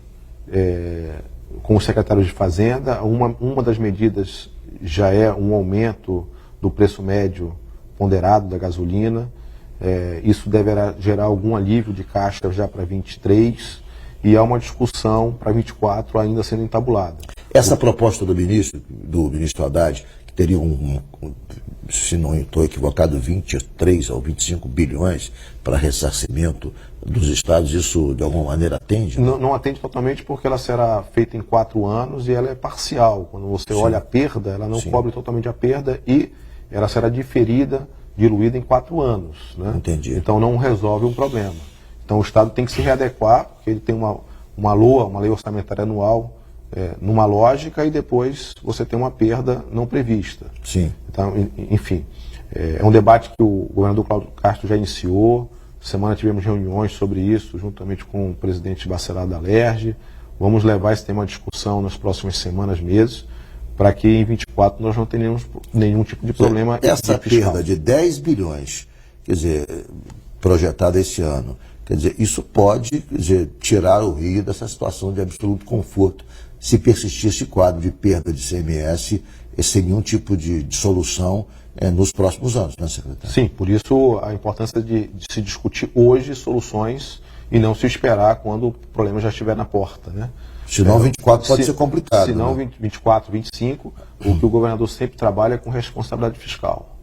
com os secretários de Fazenda. Uma das medidas já é um aumento do preço médio ponderado da gasolina. Isso deverá gerar algum alívio de caixa já para 23. E há uma discussão para 24 ainda sendo entabulada. Essa proposta do ministro Haddad, que teria se não estou equivocado, 23 ou 25 bilhões para ressarcimento dos estados, isso de alguma maneira atende? Não atende totalmente porque ela será feita em 4 anos e ela é parcial. Quando você olha a perda, ela não cobre totalmente a perda e ela será diferida, diluída em 4 anos. Né? Entendi. Então não resolve um problema. Então o Estado tem que se readequar, porque ele tem uma LOA, uma lei orçamentária anual, numa lógica, e depois você tem uma perda não prevista. Sim. Então, enfim, é um debate que o governador Cláudio Castro já iniciou. Semana tivemos reuniões sobre isso, juntamente com o presidente Bacelar da Alerj. Vamos levar esse tema à discussão nas próximas semanas, meses, para que em 24 nós não tenhamos nenhum tipo de problema. Essa perda de 10 bilhões, quer dizer, projetada esse ano, quer dizer, isso pode, quer dizer, tirar o Rio dessa situação de absoluto conforto, se persistir esse quadro de perda de ICMS sem nenhum tipo de solução nos próximos anos, né, secretário? Sim, por isso a importância de se discutir hoje soluções e não se esperar quando o problema já estiver na porta, né? Senão 24 pode ser complicado. Senão, né? 24, 25, o que o governador sempre trabalha é com responsabilidade fiscal.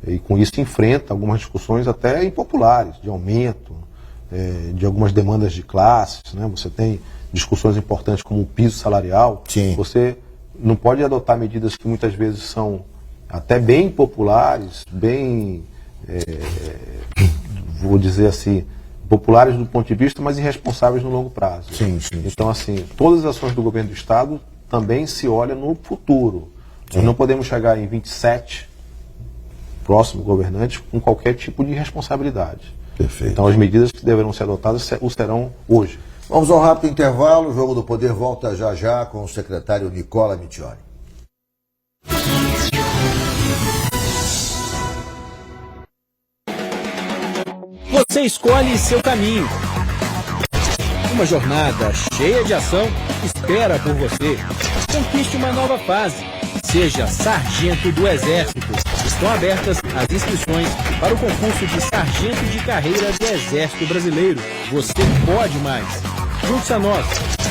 E com isso enfrenta algumas discussões até impopulares, de aumento, de algumas demandas de classes, né? Você tem discussões importantes como o piso salarial. Sim. Você não pode adotar medidas que muitas vezes são até bem populares, bem, vou dizer assim, populares do ponto de vista, mas irresponsáveis no longo prazo. Sim, sim. Então, assim, todas as ações do governo do Estado também se olham no futuro. Nós não podemos chegar em 27, próximo governante, com qualquer tipo de responsabilidade. Perfeito. Então, as medidas que deverão ser adotadas o serão hoje. Vamos a um rápido intervalo. O Jogo do Poder volta já já com o secretário Nicola Michioni. Você escolhe seu caminho. Uma jornada cheia de ação espera por você. Conquiste uma nova fase. Seja sargento do Exército. Estão abertas as inscrições para o concurso de sargento de carreira do Exército Brasileiro. Você pode mais. Junte-se a nós.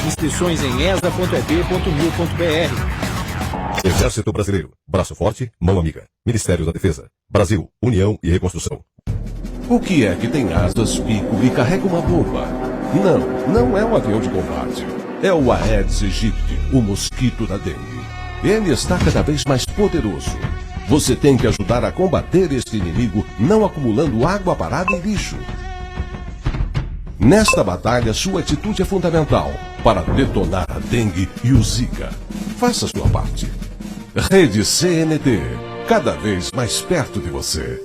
Inscrições em esa.eb.mil.br. Exército Brasileiro. Braço forte, mão amiga. Ministério da Defesa. Brasil, União e Reconstrução. O que é que tem asas, pico e carrega uma bomba? Não é um avião de combate. É o Aedes aegypti, o mosquito da dengue. Ele está cada vez mais poderoso. Você tem que ajudar a combater este inimigo, não acumulando água parada e lixo. Nesta batalha, sua atitude é fundamental para detonar a dengue e o Zika. Faça sua parte. Rede CNT, cada vez mais perto de você.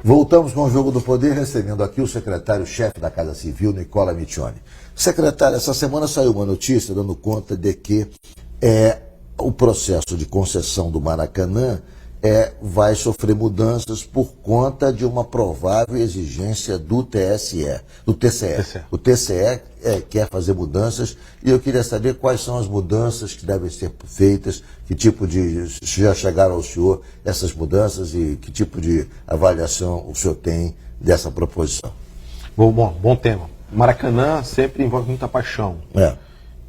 Voltamos com o Jogo do Poder, recebendo aqui o secretário-chefe da Casa Civil, Nicola Michioni. Secretário, essa semana saiu uma notícia dando conta de que o processo de concessão do Maracanã vai sofrer mudanças por conta de uma provável exigência do TCE. O TCE quer fazer mudanças e eu queria saber quais são as mudanças que devem ser feitas, que tipo de... se já chegaram ao senhor essas mudanças e que tipo de avaliação o senhor tem dessa proposição. Bom tema. Maracanã sempre envolve muita paixão.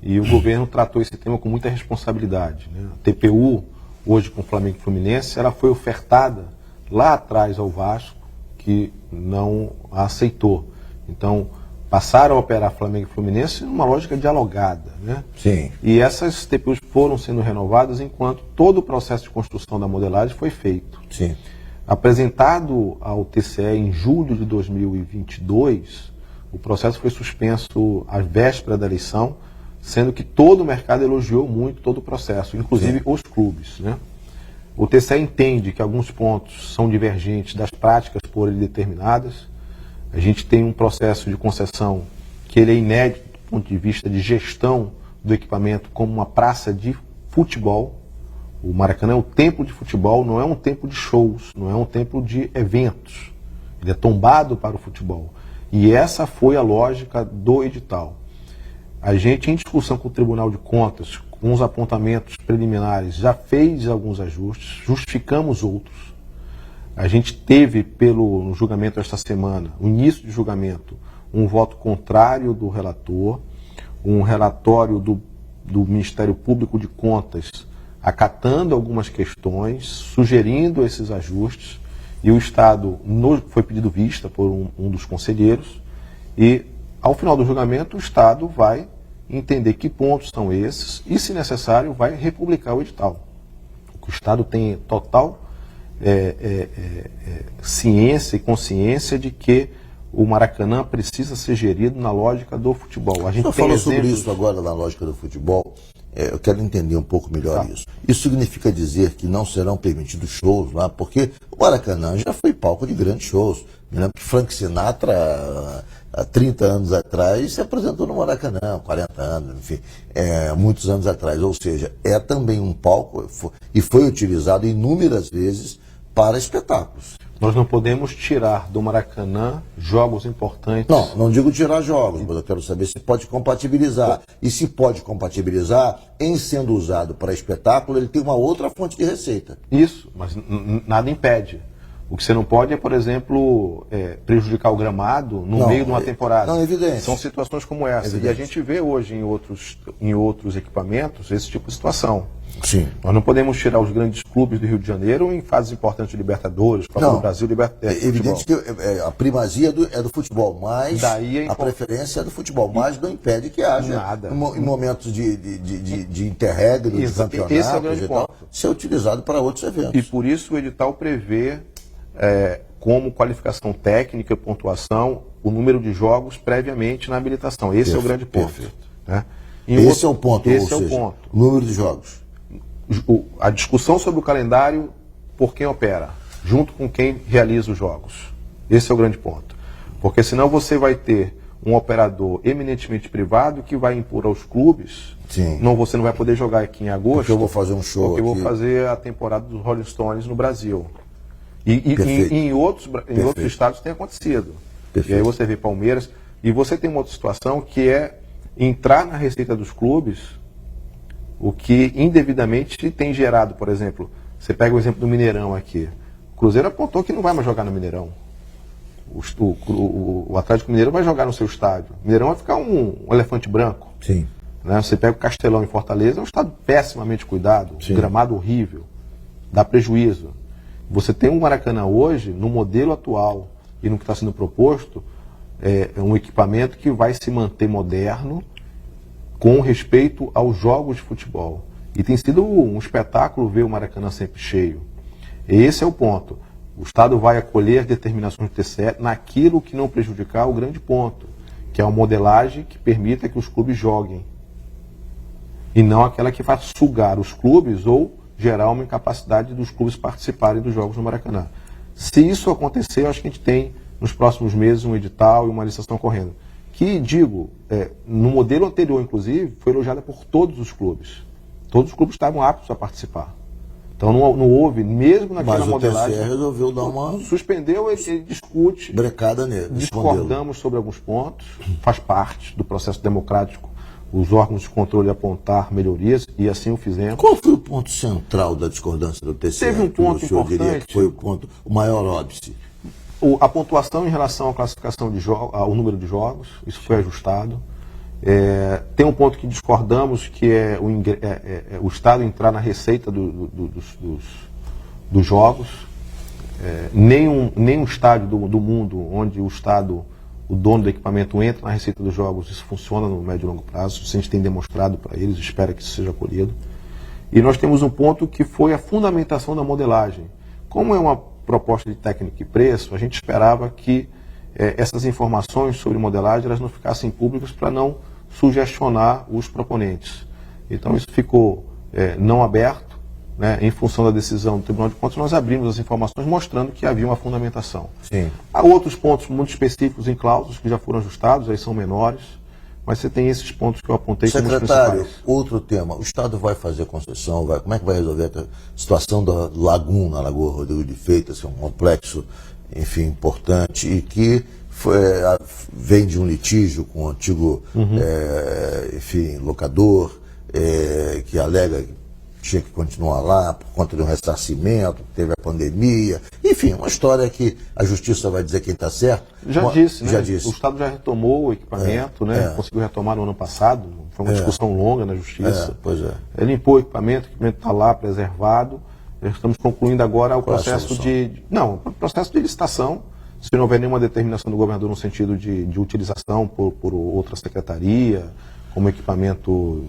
E o governo tratou esse tema com muita responsabilidade, né? A TPU, hoje com o Flamengo e Fluminense, ela foi ofertada lá atrás ao Vasco, que não a aceitou. Então, passaram a operar Flamengo e Fluminense numa lógica dialogada, né? Sim. E essas TPUs foram sendo renovadas enquanto todo o processo de construção da modelagem foi feito. Sim. Apresentado ao TCE em julho de 2022, o processo foi suspenso à véspera da eleição, sendo que todo o mercado elogiou muito todo o processo, inclusive os clubes, né? O TCE entende que alguns pontos são divergentes das práticas por ele determinadas. A gente tem um processo de concessão que ele é inédito do ponto de vista de gestão do equipamento como uma praça de futebol. O Maracanã é um templo de futebol, não é um templo de shows, não é um templo de eventos. Ele é tombado para o futebol. E essa foi a lógica do edital. A gente, em discussão com o Tribunal de Contas, com os apontamentos preliminares, já fez alguns ajustes, justificamos outros. A gente teve, no julgamento esta semana, o início de julgamento, um voto contrário do relator, um relatório do Ministério Público de Contas acatando algumas questões, sugerindo esses ajustes, e o Estado foi pedido vista por um dos conselheiros, e ao final do julgamento o Estado vai entender que pontos são esses e, se necessário, vai republicar o edital. O Estado tem total ciência e consciência de que o Maracanã precisa ser gerido na lógica do futebol. A gente Eu falo sobre isso agora na lógica do futebol. Eu quero entender um pouco melhor isso. Isso significa dizer que não serão permitidos shows lá, porque o Maracanã já foi palco de grandes shows. Me lembro que Frank Sinatra, há 30 anos atrás, se apresentou no Maracanã, 40 anos, enfim, muitos anos atrás. Ou seja, é também um palco e foi utilizado inúmeras vezes para espetáculos. Nós não podemos tirar do Maracanã jogos importantes. Não digo tirar jogos, mas eu quero saber se pode compatibilizar. E se pode compatibilizar, em sendo usado para espetáculo, ele tem uma outra fonte de receita. Isso, mas nada impede. O que você não pode é, por exemplo, prejudicar o gramado no meio de uma temporada. Não, é evidente. São situações como essa. Evidente. E a gente vê hoje em outros equipamentos esse tipo de situação. Sim. Nós não podemos tirar os grandes clubes do Rio de Janeiro em fases importantes de Libertadores, Copa do Brasil, É evidente que a primazia é do futebol, mas daí a preferência é do futebol, mas não impede que haja em momentos de interregno, de campeonatos esse é o grande ponto. ser utilizado para outros eventos. E por isso o edital prevê como qualificação técnica e pontuação o número de jogos previamente na habilitação. Esse é o grande ponto. Né? Esse é o ponto, esse é o ponto. O número de jogos. A discussão sobre o calendário por quem opera, junto com quem realiza os jogos. Esse é o grande ponto. Porque senão você vai ter um operador eminentemente privado que vai impor aos clubes. Sim. Você não vai poder jogar aqui em agosto. Porque eu vou fazer um show. Porque eu vou fazer a temporada dos Rolling Stones no Brasil. E em outros estados tem acontecido. Perfeito. E aí você vê Palmeiras. E você tem uma outra situação que é entrar na receita dos clubes, o que indevidamente tem gerado, por exemplo, você pega o exemplo do Mineirão aqui. O Cruzeiro apontou que não vai mais jogar no Mineirão. O Atlético Mineiro vai jogar no seu estádio. O Mineirão vai ficar um elefante branco. Sim. Né? Você pega o Castelão em Fortaleza, é um estado pessimamente cuidado, Sim. gramado horrível, dá prejuízo. Você tem um Maracanã hoje, no modelo atual e no que está sendo proposto, é um equipamento que vai se manter moderno com respeito aos jogos de futebol. E tem sido um espetáculo ver o Maracanã sempre cheio. Esse é o ponto. O Estado vai acolher as determinações do TCE naquilo que não prejudicar o grande ponto, que é uma modelagem que permita que os clubes joguem. E não aquela que vai sugar os clubes ou gerar uma incapacidade dos clubes participarem dos jogos no Maracanã. Se isso acontecer, eu acho que a gente tem, nos próximos meses, um edital e uma licitação correndo. Que, digo, no modelo anterior, inclusive, foi elogiada por todos os clubes. Todos os clubes estavam aptos a participar. Então não houve, mesmo naquela Mas o modelagem... TSE resolveu dar uma Suspendeu, ele discute... brecada nele. Discordamos sobre alguns pontos, faz parte do processo democrático os órgãos de controle apontar melhorias, e assim o fizemos. Qual foi o ponto central da discordância do TSE? Teve um ponto que o senhor diria importante. que foi o maior óbice? A pontuação em relação à classificação de jogos, ao número de jogos, isso foi ajustado. Tem um ponto que discordamos, que é o Estado entrar na receita dos jogos. Nenhum estádio do mundo onde o Estado, o dono do equipamento, entra na receita dos jogos, isso funciona no médio e longo prazo. Isso a gente tem demonstrado para eles, espera que isso seja acolhido. E nós temos um ponto que foi a fundamentação da modelagem. Como é uma proposta de técnica e preço, a gente esperava que essas informações sobre modelagem elas não ficassem públicas para não sugestionar os proponentes. Então isso ficou não aberto, né, em função da decisão do Tribunal de Contas. Nós abrimos as informações mostrando que havia uma fundamentação. Sim. Há outros pontos muito específicos em cláusulas que já foram ajustados, aí são menores, mas você tem esses pontos que eu apontei como os Secretário, principais. outro tema. O Estado vai fazer concessão? Como é que vai resolver a situação da Laguna, a Lagoa Rodrigo de Freitas, que é um complexo, enfim, importante e que vem de um litígio com o antigo, enfim, locador, que alega que tinha que continuar lá por conta de um ressarcimento, teve a pandemia, enfim, uma história que a justiça vai dizer quem está certo. Já disse, né? disse. O Estado já retomou o equipamento, conseguiu retomar no ano passado, foi uma discussão longa na justiça. Pois é. Ele limpou o equipamento está lá preservado. Estamos concluindo agora o processo o processo de licitação. Se não houver nenhuma determinação do governador no sentido de utilização por outra secretaria, como equipamento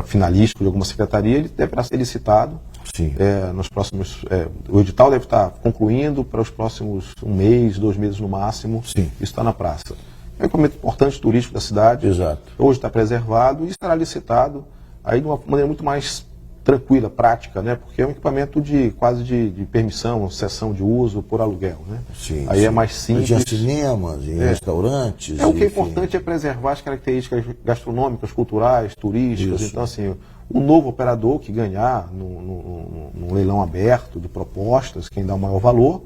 finalístico de alguma secretaria, ele deverá ser licitado. Sim. Nos próximos, o edital deve estar concluindo para os próximos 1 mês, 2 meses no máximo. Sim. Isso está na praça. É um equipamento importante turístico da cidade. Exato. Hoje está preservado e será licitado aí de uma maneira muito mais tranquila, prática, né? Porque é um equipamento quase de permissão, cessão de uso por aluguel, né? Sim, aí sim. é mais simples. Em cinemas, em restaurantes. O que é enfim. importante é preservar as características gastronômicas, culturais, turísticas. Isso. Então, assim, o novo operador que ganhar num leilão aberto de propostas, quem dá o maior valor,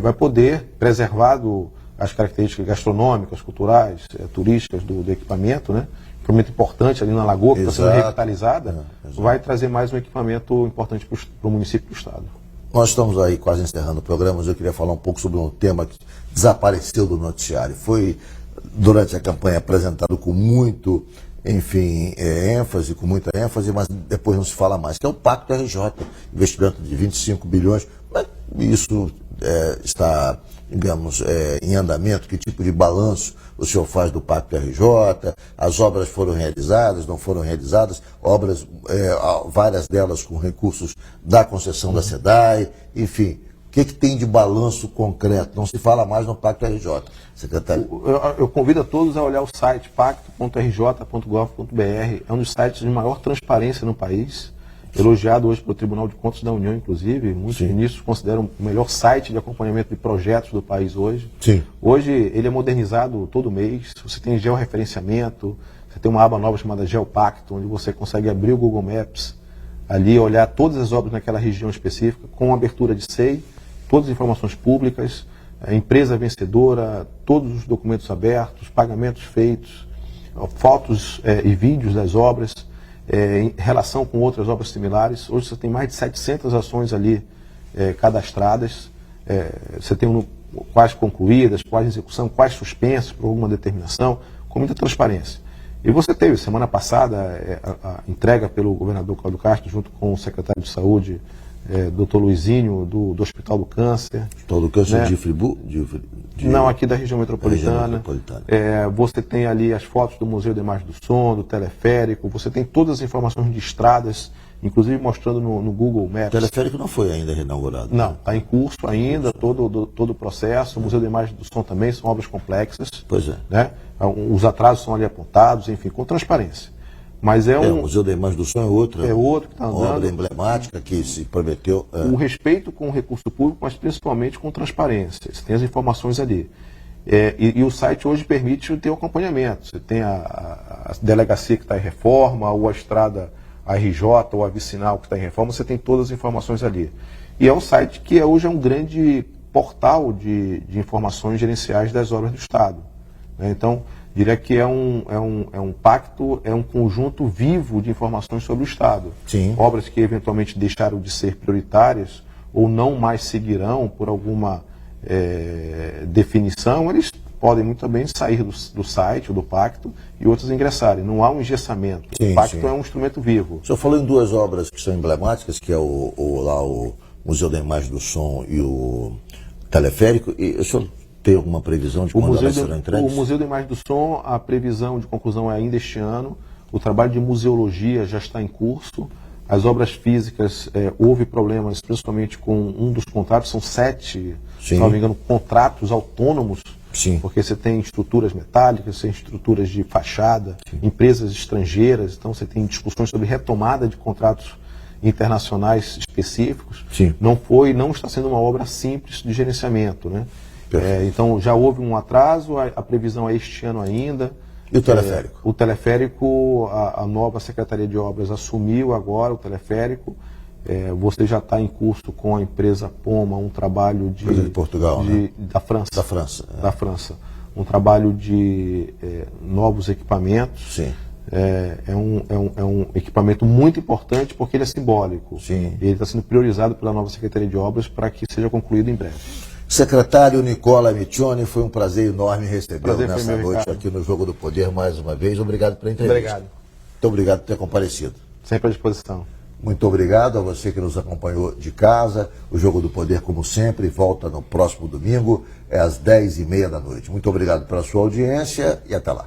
vai poder, preservado as características gastronômicas, culturais, turísticas do equipamento, né? Equipamento importante ali na Lagoa, que está sendo revitalizada, vai trazer mais um equipamento importante para o município e para o Estado. Nós estamos aí quase encerrando o programa, mas eu queria falar um pouco sobre um tema que desapareceu do noticiário. Foi, durante a campanha, apresentado com muito, enfim, com muita ênfase, mas depois não se fala mais, que é o Pacto RJ, investimento de 25 bilhões. Mas isso está, digamos, em andamento? Que tipo de balanço o senhor faz do Pacto RJ? As obras foram realizadas, não foram realizadas? Obras, várias delas com recursos da concessão da SEDAI, enfim. O que tem de balanço concreto? Não se fala mais no Pacto RJ, secretário. Eu convido a todos a olhar o site pacto.rj.gov.br. É um dos sites de maior transparência no país, elogiado hoje pelo Tribunal de Contas da União, inclusive. Muitos ministros consideram o melhor site de acompanhamento de projetos do país hoje. Sim. Hoje ele é modernizado todo mês. Você tem georreferenciamento, você tem uma aba nova chamada Geopacto, onde você consegue abrir o Google Maps, ali olhar todas as obras naquela região específica, com abertura de SEI, todas as informações públicas, a empresa vencedora, todos os documentos abertos, pagamentos feitos, fotos e vídeos das obras, em relação com outras obras similares. Hoje você tem mais de 700 ações ali cadastradas. Você tem quais concluídas, quais em execução, quais suspensas por alguma determinação, com muita transparência. E você teve, semana passada, a entrega pelo governador Cláudio Castro, junto com o secretário de Saúde, Dr. Luizinho, do Hospital do Câncer. Hospital do Câncer, né? de Friburgo? Não, aqui da região metropolitana. Você tem ali as fotos do Museu da Imagem do Som, do teleférico, você tem todas as informações de estradas, inclusive mostrando no Google Maps. O teleférico não foi ainda reinaugurado. Não, está em curso ainda, todo o processo. O Museu da Imagem do Som também são obras complexas. Pois é. Né? Os atrasos são ali apontados, enfim, com transparência. Mas o Museu da Imagem do Som é outro. É outro que está andando. Uma obra emblemática que se prometeu. O respeito com o recurso público, mas principalmente com transparência. Você tem as informações ali. E o site hoje permite ter o acompanhamento. Você tem a delegacia que está em reforma, ou a estrada a RJ ou a Vicinal que está em reforma, você tem todas as informações ali. E é um site que hoje é um grande portal de informações gerenciais das obras do Estado. Né? Então, diria que é um pacto, é um conjunto vivo de informações sobre o Estado. Sim. Obras que eventualmente deixaram de ser prioritárias ou não mais seguirão por alguma definição, eles podem muito bem sair do site ou do pacto e outros ingressarem. Não há um engessamento. Sim, o pacto sim. é um instrumento vivo. O senhor falou em duas obras que são emblemáticas, que é o Museu da Imagem do Som e o Teleférico. E o senhor tem alguma previsão de quando elas serão entregues? O Museu da Imagem do Som, a previsão de conclusão é ainda este ano. O trabalho de museologia já está em curso. As obras físicas, houve problemas, principalmente com um dos contratos, são 7, se não me engano, contratos autônomos. Sim. Porque você tem estruturas metálicas, você tem estruturas de fachada, empresas estrangeiras, então você tem discussões sobre retomada de contratos internacionais específicos. Sim. Não está sendo uma obra simples de gerenciamento, né? Então já houve um atraso, a previsão é este ano ainda. E o teleférico? O teleférico, a nova Secretaria de Obras assumiu agora o teleférico. Você já está em curso com a empresa Poma, um trabalho de Portugal, né? Da França. Da França. Da França. Um trabalho de novos equipamentos. Sim. É um equipamento muito importante porque ele é simbólico. Sim. Ele está sendo priorizado pela nova Secretaria de Obras para que seja concluído em breve. Secretário Nicola Miccioni, foi um prazer enorme recebê-lo nessa meu, noite Ricardo. aqui no Jogo do Poder mais uma vez. Obrigado pela entrevista. Obrigado. Muito obrigado por ter comparecido. Sempre à disposição. Muito obrigado a você que nos acompanhou de casa. O Jogo do Poder, como sempre, volta no próximo domingo, às 10h30 da noite. Muito obrigado pela sua audiência e até lá.